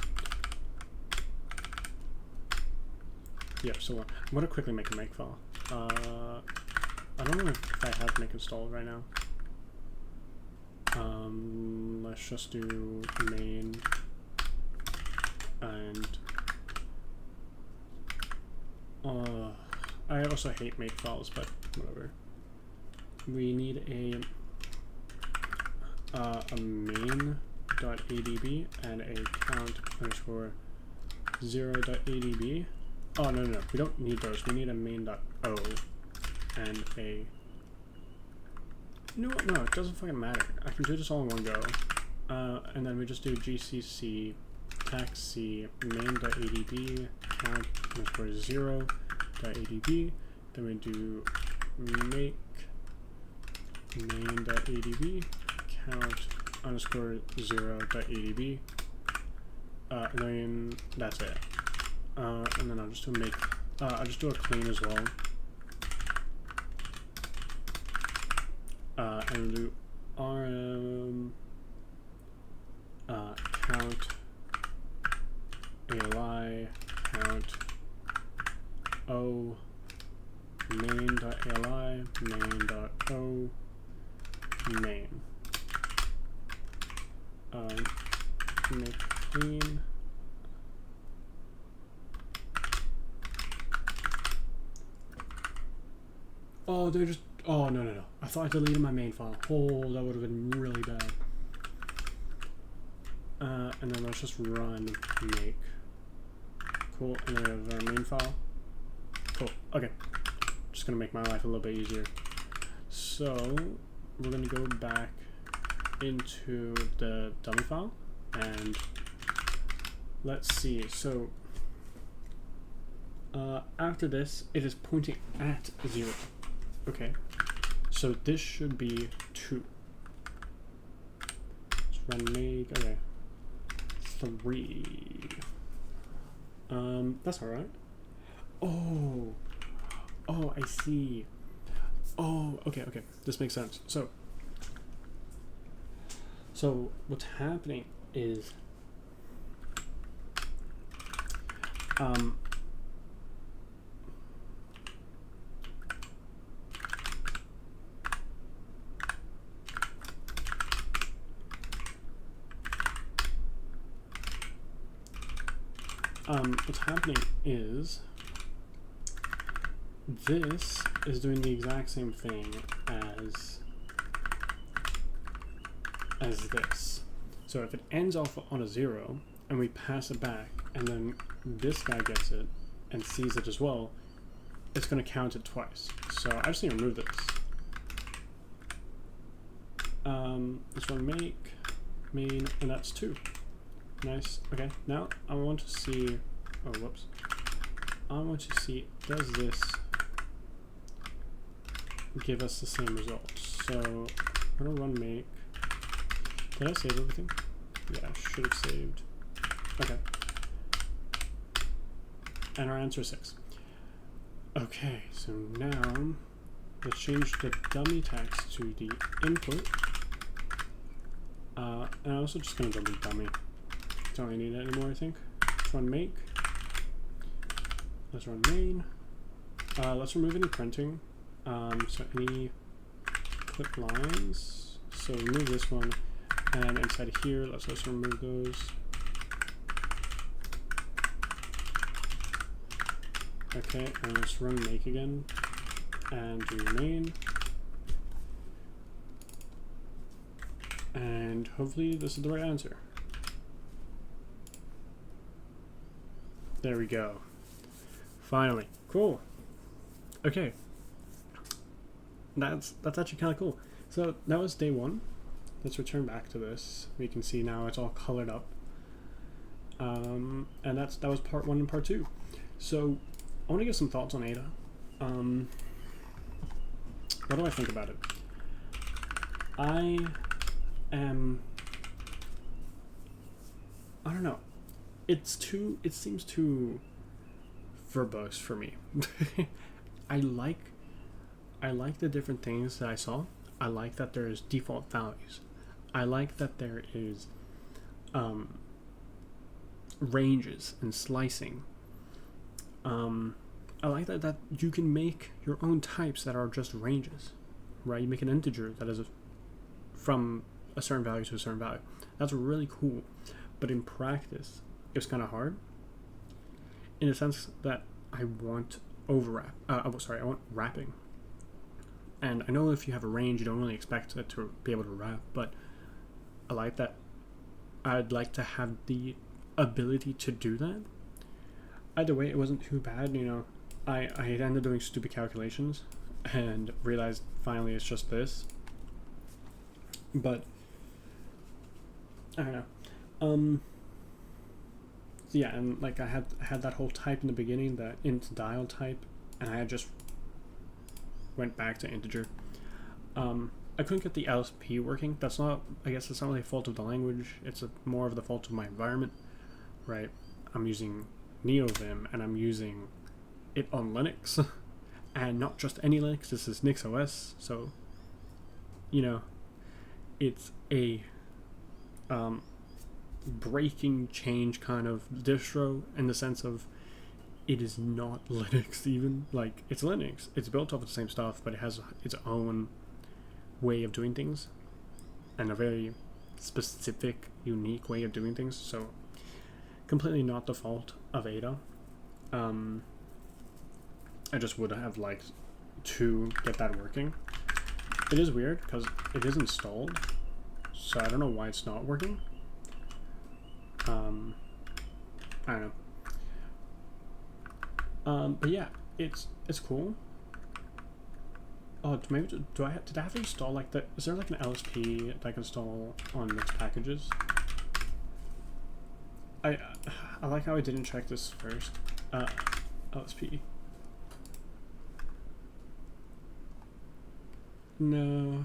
Yeah, so I'm gonna quickly make a makefile. I don't know if I have make installed right now. Let's just do main and I also hate makefiles, but whatever. We need a main.adb and a count_0.adb. Oh, no, we don't need those. We need a main.o and a... No, it doesn't fucking matter. I can do this all in one go. And then we just do gcc taxc main.adb count_0.adb. Then we do make main.adb count_0.adb. And then that's it. And then I'll just do I'll just do a clean as well. And we'll do rm count ali count o main.ali main.o main. Make clean. Oh, they're just... Oh, no. I thought I deleted my main file. Oh, that would have been really bad. And then let's just run make. Cool, and then we have our main file. Cool, okay. Just gonna make my life a little bit easier. So, we're gonna go back into the dummy file, and let's see. So, after this, it is pointing at 0. Okay, so this should be 2. Let's run make, okay. 3. That's alright. Oh, I see. Oh, okay. This makes sense. So what's happening is, what's happening is this is doing the exact same thing as this. So if it ends off on a 0 and we pass it back, and then this guy gets it and sees it as well, it's going to count it twice. So I just need to remove this. This one make main, and that's 2. Nice. Okay, now I want to see, oh whoops, I want to see, does this give us the same results? So I'm gonna run make. Did I save everything? Yeah, I should have saved. Okay, and our answer is 6. Okay, so now let's change the dummy text to the input, and I'm also just gonna delete dummy don't really need it anymore, I think. Let's run make. Let's run main. Let's remove any printing. So any clip lines. So remove this one. And inside here, let's also remove those. Okay, and let's run make again. And do main. And hopefully this is the right answer. There we go. Finally. Cool. Okay. That's actually kind of cool. So that was day 1. Let's return back to this. We can see now it's all colored up. And that was part 1 and part 2. So I want to give some thoughts on Ada. What do I think about it? I don't know. It seems too verbose for me. I like the different things that I saw. I like that there's default values. I like that there is ranges and slicing. I like that you can make your own types that are just ranges, right? You make an integer that is from a certain value to a certain value. That's really cool. But in practice, it's kind of hard in the sense that I want I want wrapping. And I know if you have a range, you don't really expect it to be able to wrap, but I like that. I'd like to have the ability to do that. Either way, it wasn't too bad, you know. I ended up doing stupid calculations and realized finally it's just this. But I don't know. So yeah, and like I had that whole type in the beginning, the int dial type, and I just went back to integer. I couldn't get the LSP working. That's not, I guess it's not really a fault of the language. It's more of the fault of my environment, right? I'm using NeoVim and I'm using it on Linux, and not just any Linux. This is NixOS, so you know, it's a breaking change kind of distro in the sense of it is not Linux even. Like, it's Linux. It's built off of the same stuff, but it has its own way of doing things and a very specific, unique way of doing things. So completely not the fault of Ada. I just would have liked to get that working. It is weird because it is installed, so I don't know why it's not working. I don't know. But yeah, it's cool. Oh, maybe did I have to install like that? Is there like an LSP that I can install on mixed packages? I like how I didn't check this first. LSP. No.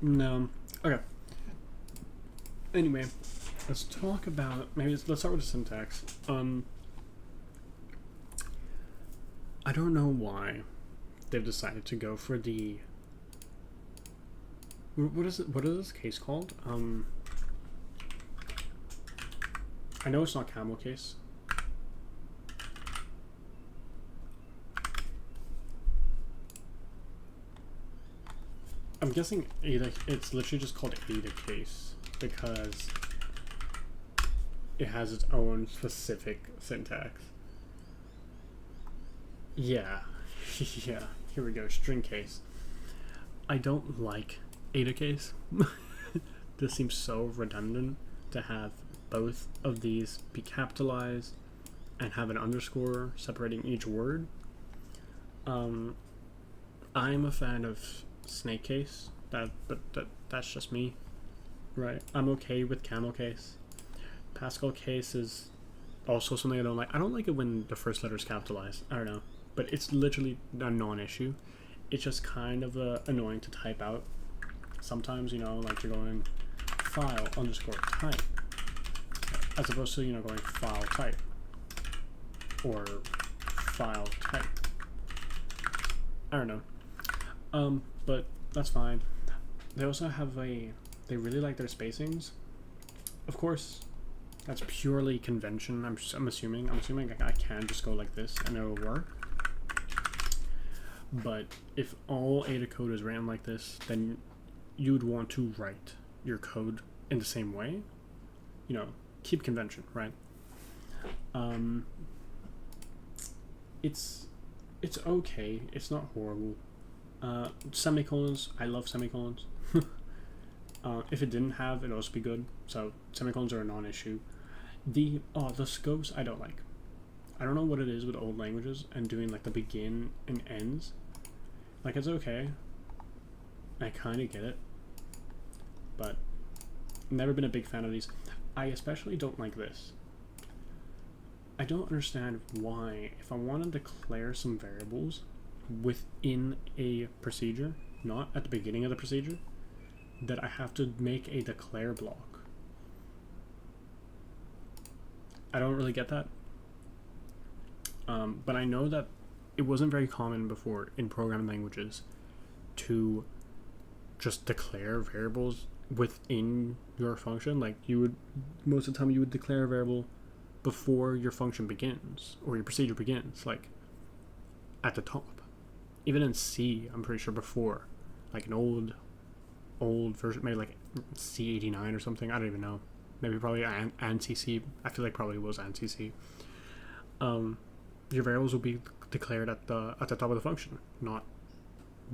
No. Okay. Anyway, let's talk about, let's start with the syntax. I don't know why they've decided to go for the, what is this case called? I know it's not camel case. I'm guessing Ada, it's literally just called Ada case because it has its own specific syntax. Yeah. Yeah, here we go, string case. I don't like Ada case. This seems so redundant to have both of these be capitalized and have an underscore separating each word. I'm a fan of snake case, but that's just me, right? I'm okay with camel case. Pascal case is also something I don't like. I don't like it when the first letter is capitalized. I don't know, but it's literally a non-issue. It's just kind of annoying to type out sometimes, you know, like you're going file underscore type as opposed to, you know, going file type or file type. I don't know. But that's fine. they also have they really like their spacings. Of course, that's purely convention. I'm assuming I can just go like this and it'll work. But if all Ada code is written like this, then you'd want to write your code in the same way. You know, keep convention, right? It's okay. It's not horrible. Semicolons, I love semicolons. If it didn't have, it'd also be good. So semicolons are a non-issue. The scopes I don't like. I don't know what it is with old languages and doing like the begin and ends. Like, it's okay. I kind of get it. But never been a big fan of these. I especially don't like this. I don't understand why, if I want to declare some variables within a procedure, not at the beginning of the procedure, that I have to make a declare block. I don't really get that. But I know that it wasn't very common before in programming languages to just declare variables within your function. Like, most of the time you would declare a variable before your function begins or your procedure begins, like at the top. Even in C, I'm pretty sure before, like an old version, maybe like C89 or something. I don't even know. Maybe probably ANSI C. I feel like probably was ANSI C. Your variables will be declared at the top of the function, not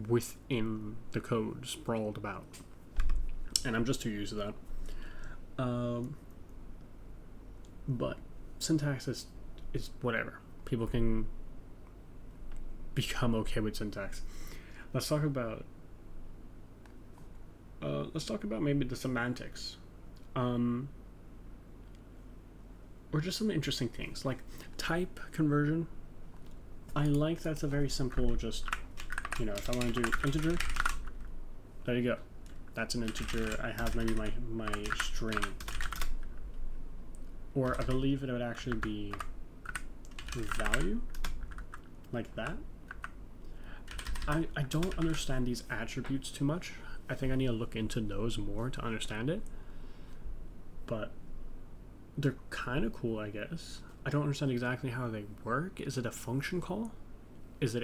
within the code sprawled about. And I'm just too used to that. But syntax is whatever. People can become okay with syntax. Let's talk about maybe the semantics, or just some interesting things like type conversion. I like that's a very simple, just, you know, if I want to do integer, there you go. That's an integer. I have maybe my string. Or I believe it would actually be value, like that. I don't understand these attributes too much. I think I need to look into those more to understand it. But they're kind of cool, I guess. I don't understand exactly how they work. Is it a function call? Is it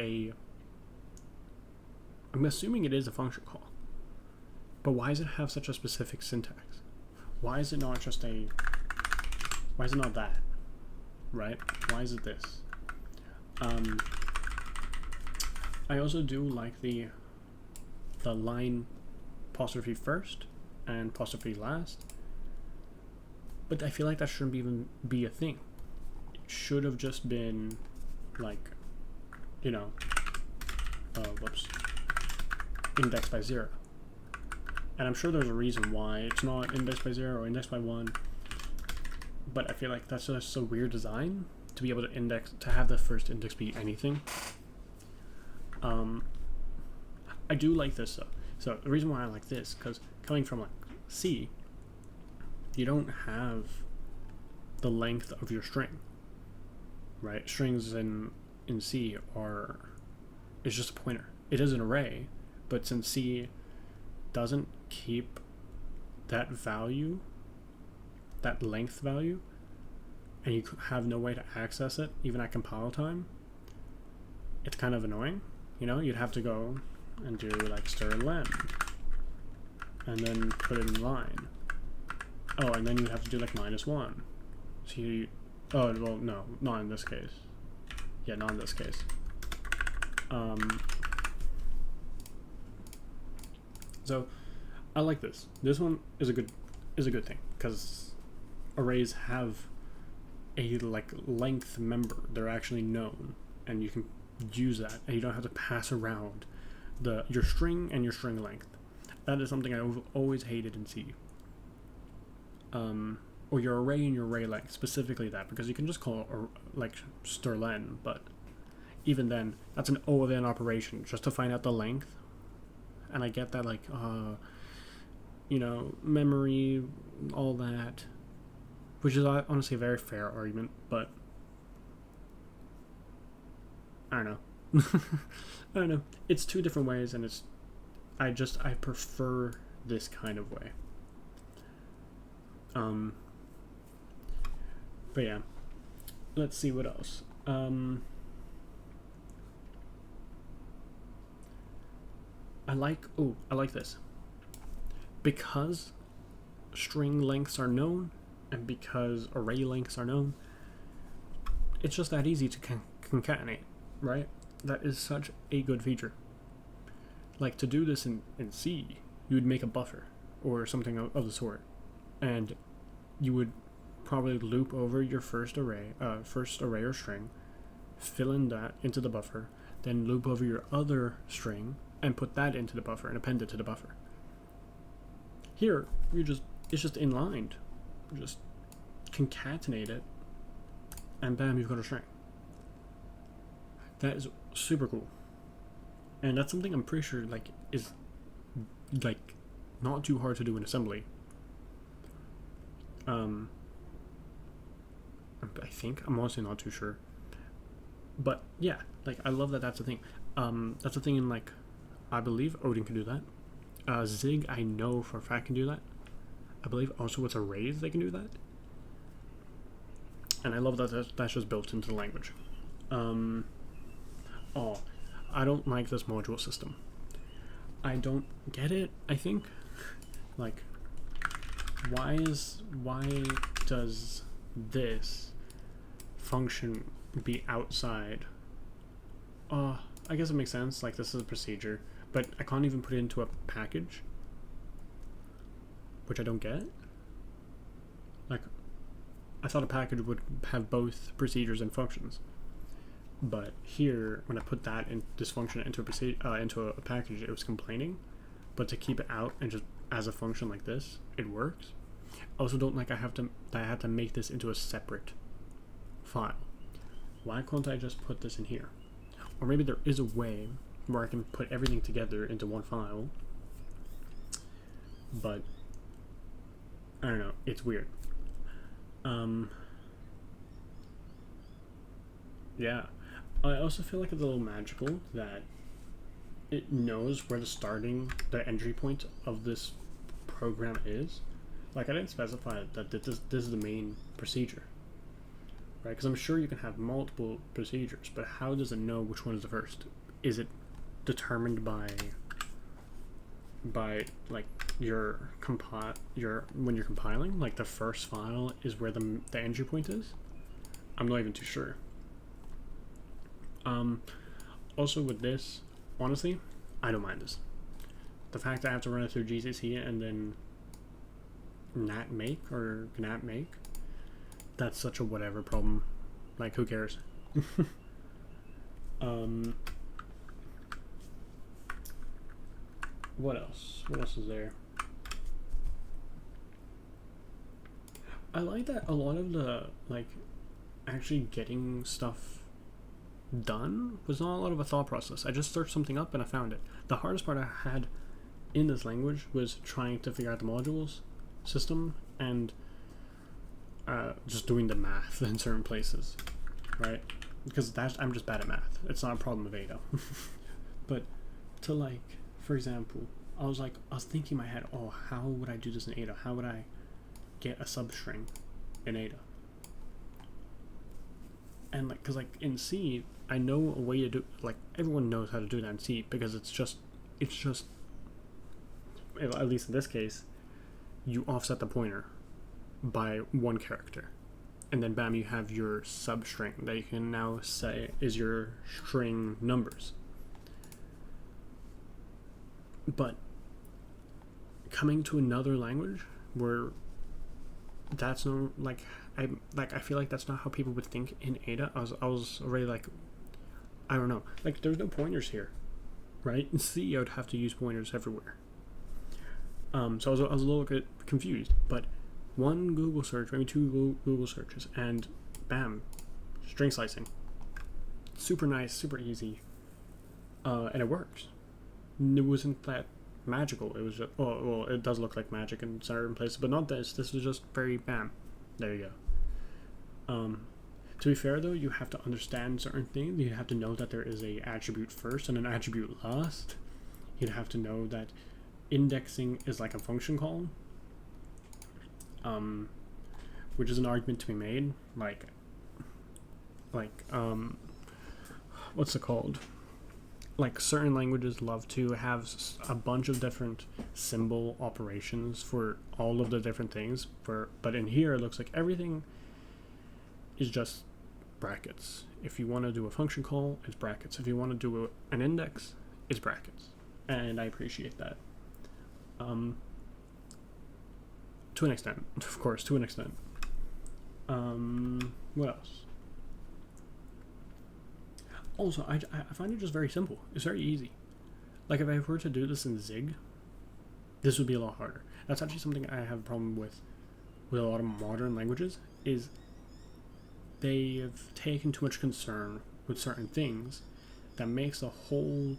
I'm assuming it is a function call. But why does it have such a specific syntax? Why is it not why is it not that? Right? Why is it this? I also do like the line apostrophe first and apostrophe last. But I feel like that shouldn't even be a thing. It should have just been like, you know, indexed by 0. And I'm sure there's a reason why it's not indexed by 0 or indexed by 1. But I feel like that's just a weird design to be able to have the first index be anything. I do like this though. So the reason why I like this, because coming from like C, you don't have the length of your string, right? Strings in C is just a pointer. It is an array, but since C doesn't keep that value, that length value, and you have no way to access it even at compile time, it's kind of annoying. You know, you'd have to go and do like stir and len and then put it in line. Oh, and then you have to do like -1. So oh, well, no, not in this case. Yeah, not in this case. So I like this. This one is a good thing, because arrays have a like length member. They're actually known, and you can use that, and you don't have to pass around your string and your string length. That is something I've always hated in C. Or your array and your array length, specifically that, because you can just call it like strlen, but even then, that's an O of N operation just to find out the length. And I get that, like, you know, memory, all that, which is honestly a very fair argument, but I don't know. I don't know. It's two different ways, and I prefer this kind of way. But yeah, let's see what else. I like this. Because string lengths are known, and because array lengths are known, it's just that easy to concatenate, right? That is such a good feature. Like, to do this in C, you would make a buffer or something of the sort, and you would probably loop over your first array or string, fill in that into the buffer, then loop over your other string and put that into the buffer and append it to the buffer. Here, it's just inlined. Just concatenate it, and bam, you've got a string. That is super cool, and that's something I'm pretty sure is not too hard to do in assembly. I think, I'm honestly not too sure, but yeah, I love that that's a thing. That's a thing in I believe Odin can do that. Zig, I know for a fact, can do that. I believe also with arrays they can do that, and I love that that's just built into the language. I don't like this module system. I don't get it. I think why does this function be outside? I guess it makes sense. This is a procedure, but I can't even put it into a package, which I don't get. I thought a package would have both procedures and functions, but here, when I put this function into a package, it was complaining. But to keep it out and just as a function like this, it works. I also don't like I have to make this into a separate file. Why can't I just put this in here? Or maybe there is a way where I can put everything together into one file, but I don't know, it's weird. Yeah, I also feel like it's a little magical that it knows where the entry point of this program is. I didn't specify that this is the main procedure, right? Because I'm sure you can have multiple procedures, but how does it know which one is the first? Is it determined by when you're compiling, the first file is where the entry point is? I'm not even too sure. Also with this, honestly, I don't mind this. The fact that I have to run it through GCC and then gnat make, that's such a whatever problem. Who cares? What else? What else is there? I like that a lot of the actually getting stuff done was not a lot of a thought process. I just searched something up and I found it. The hardest part I had in this language was trying to figure out the modules system and just doing the math in certain places, right? Because I'm just bad at math. It's not a problem of Ada. But to for example, I was thinking in my head, how would I do this in Ada? How would I get a substring in Ada? And because in C, I know a way to do, everyone knows how to do that in C, because it's just at least in this case, you offset the pointer by one character, and then bam, you have your substring that you can now say is your string numbers. But coming to another language where that's no I feel like that's not how people would think in Ada. I was already I don't know, there's no pointers here, right? In C, I would have to use pointers everywhere. So I was a little bit confused, but one Google search, maybe two Google searches, and bam, string slicing. Super nice, super easy, and it works. It wasn't that magical. It was just, it does look like magic in certain places, but not this. This was just very bam. There you go. To be fair though, you have to understand certain things. You have to know that there is a attribute first and an attribute last. You'd have to know that indexing is like a function call, which is an argument to be made. What's it called? Like certain languages love to have a bunch of different symbol operations for all of the different things. But in here, it looks like everything is just brackets. If you want to do a function call, it's brackets. If you want to do an index, it's brackets. And I appreciate that. To an extent, of course, to an extent. What else? Also, I find it just very simple. It's very easy. Like, if I were to do this in Zig, this would be a lot harder. That's actually something I have a problem with a lot of modern languages, is they have taken too much concern with certain things that makes the whole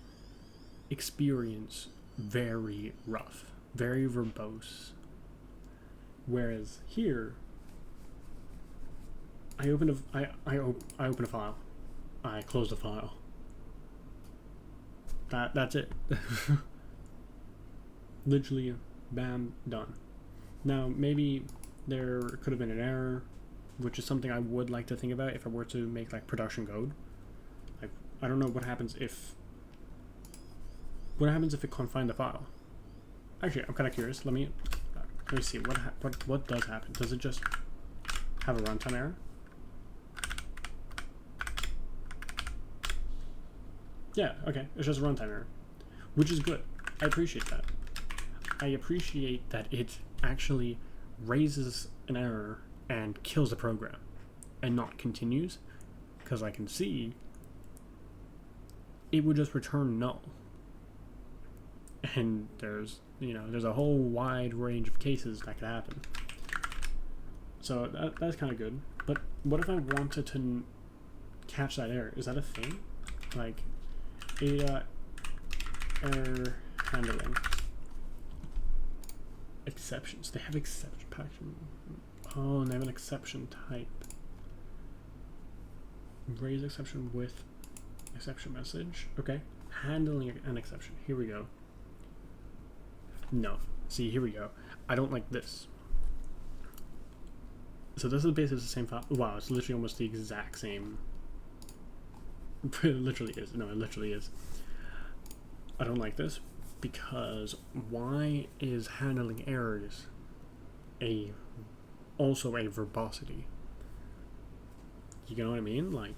experience very rough, very verbose. Whereas here, I open a file. I close the file. That's it. Literally, bam, done. Now, maybe there could have been an error, which is something I would like to think about if I were to make like production code. Like, I don't know what happens if it can't find the file. Actually, I'm kind of curious. Let me see what does happen. Does it just have a runtime error? Yeah, okay, it's just a runtime error, which is good. I appreciate that. I appreciate that it actually raises an error and kills the program and not continues, because I can see it would just return null. And there's a whole wide range of cases that could happen. So that's kind of good. But what if I wanted to catch that error? Is that a thing? Like, Ada error handling exceptions. They have exception pattern. Oh, and they have an exception type. Raise exception with exception message. Okay. Handling an exception. Here we go. No. See, here we go. I don't like this. So this is basically the same file. Wow, it's literally almost the exact same. It literally is. No, it literally is. I don't like this because why is handling errors also a verbosity? You know what I mean? Like,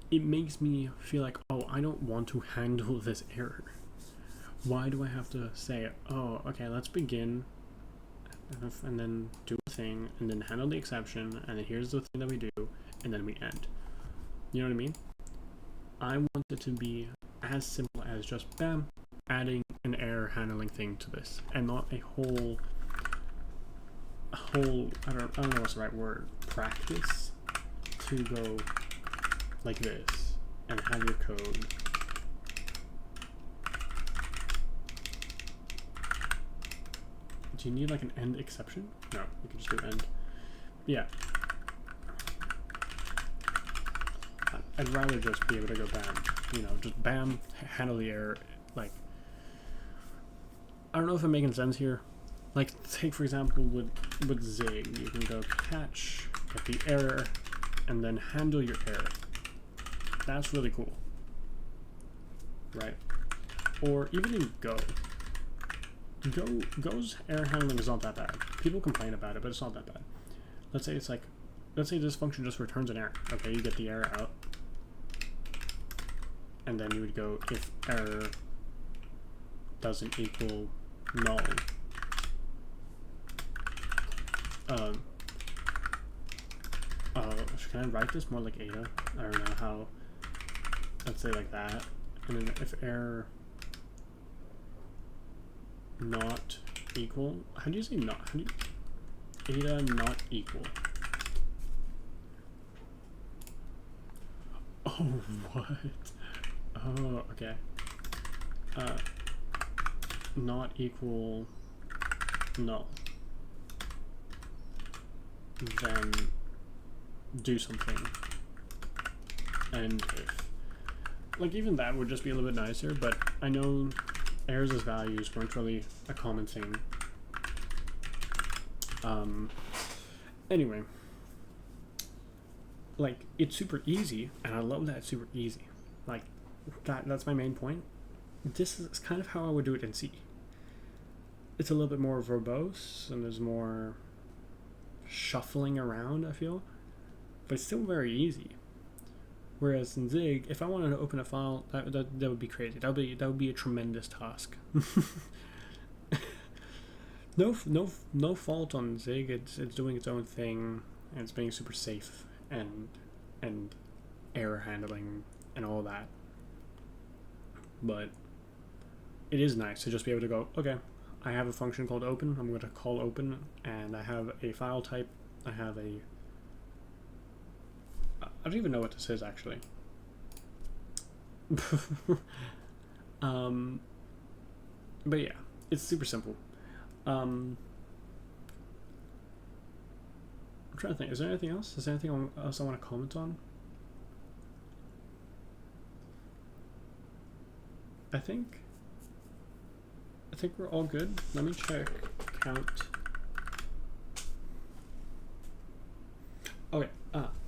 it makes me feel like, oh, I don't want to handle this error. Why do I have to say, oh, okay, let's begin and then do a thing and then handle the exception and then here's the thing that we do and then we end. You know what I mean? I want it to be as simple as just bam, adding an error handling thing to this, and not a whole I don't know what's the right word, practice to go like this and have your code do you need like an end exception? No, you can just do end. Yeah. I'd rather just be able to go bam, just bam, handle the error. Like, I don't know if I'm making sense here. Like, take for example with Zig, you can go catch, get the error, and then handle your error. That's really cool, right? Or even in Go. Go's error handling is not that bad. People complain about it, but it's not that bad. Let's say this function just returns an error. Okay, you get the error out. And then you would go if error doesn't equal null. Can I write this more like Ada? I don't know how. Let's say like that. And then if error not equal. How do you say not? How do you, Ada not equal. Oh, what? Oh, okay. Not equal null. Then do something. And if, like, even that would just be a little bit nicer, but I know errors as values weren't really a common thing. Anyway, like, it's super easy, and I love that it's super easy. Like, that's my main point. This is kind of how I would do it in C. It's a little bit more verbose, and there's more shuffling around, I feel, but it's still very easy. Whereas in Zig, if I wanted to open a file, that would be crazy. That would be a tremendous task. No fault on Zig. It's doing its own thing, and it's being super safe and error handling and all that. But it is nice to just be able to go, okay, I have a function called open. I'm going to call open, and I have a file type. I have a... I don't even know what this is, actually. But yeah, it's super simple. I'm trying to think. Is there anything else? Is there anything else I want to comment on? I think we're all good. Let me check count. Okay.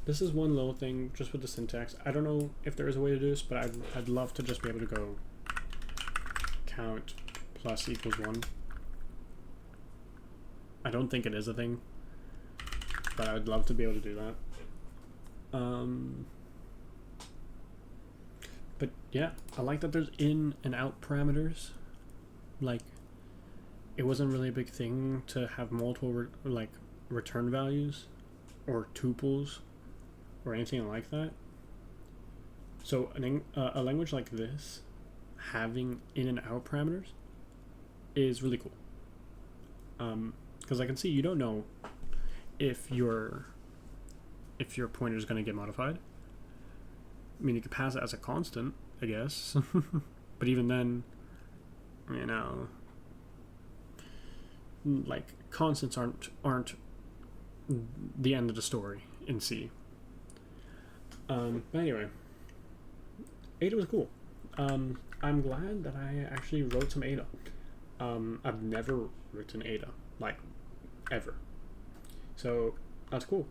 This is one little thing just with the syntax. I don't know if there is a way to do this, but I'd love to just be able to go count plus equals 1. I don't think it is a thing, but I would love to be able to do that. But yeah, I like that there's in and out parameters. Like, it wasn't really a big thing to have multiple return values or tuples or anything like that. So a language like this having in and out parameters is really cool. Because I can see you don't know if your pointer is going to get modified. I mean, you could pass it as a constant, I guess, but even then, you know, like, constants aren't the end of the story in C. But anyway, Ada was cool. I'm glad that I actually wrote some Ada. I've never written Ada, like, ever. So that's cool.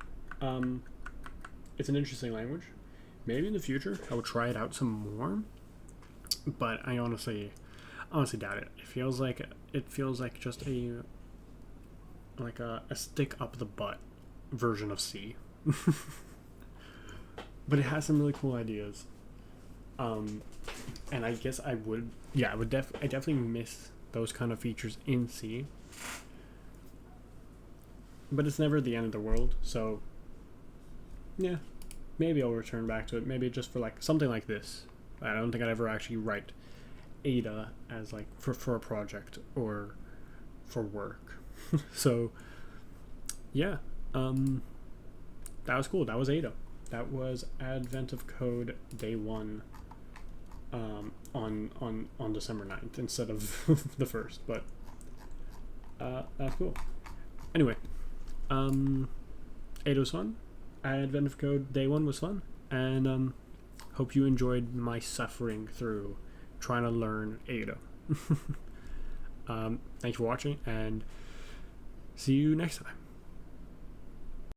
It's an interesting language. Maybe in the future I would try it out some more, but I honestly doubt it. It feels like just a stick up the butt version of C. But it has some really cool ideas. And I guess I definitely miss those kind of features in C. But it's never the end of the world, so yeah, maybe I'll return back to it. Maybe just for like something like this. I don't think I'd ever actually write Ada as like for a project or for work. So yeah, that was cool. That was Ada. That was Advent of Code Day 1 on December 9th instead of the 1st, but that's cool. Anyway, Ada was fun. Advent of Code Day 1 was fun, and hope you enjoyed my suffering through trying to learn Ada. Thanks for watching, and see you next time.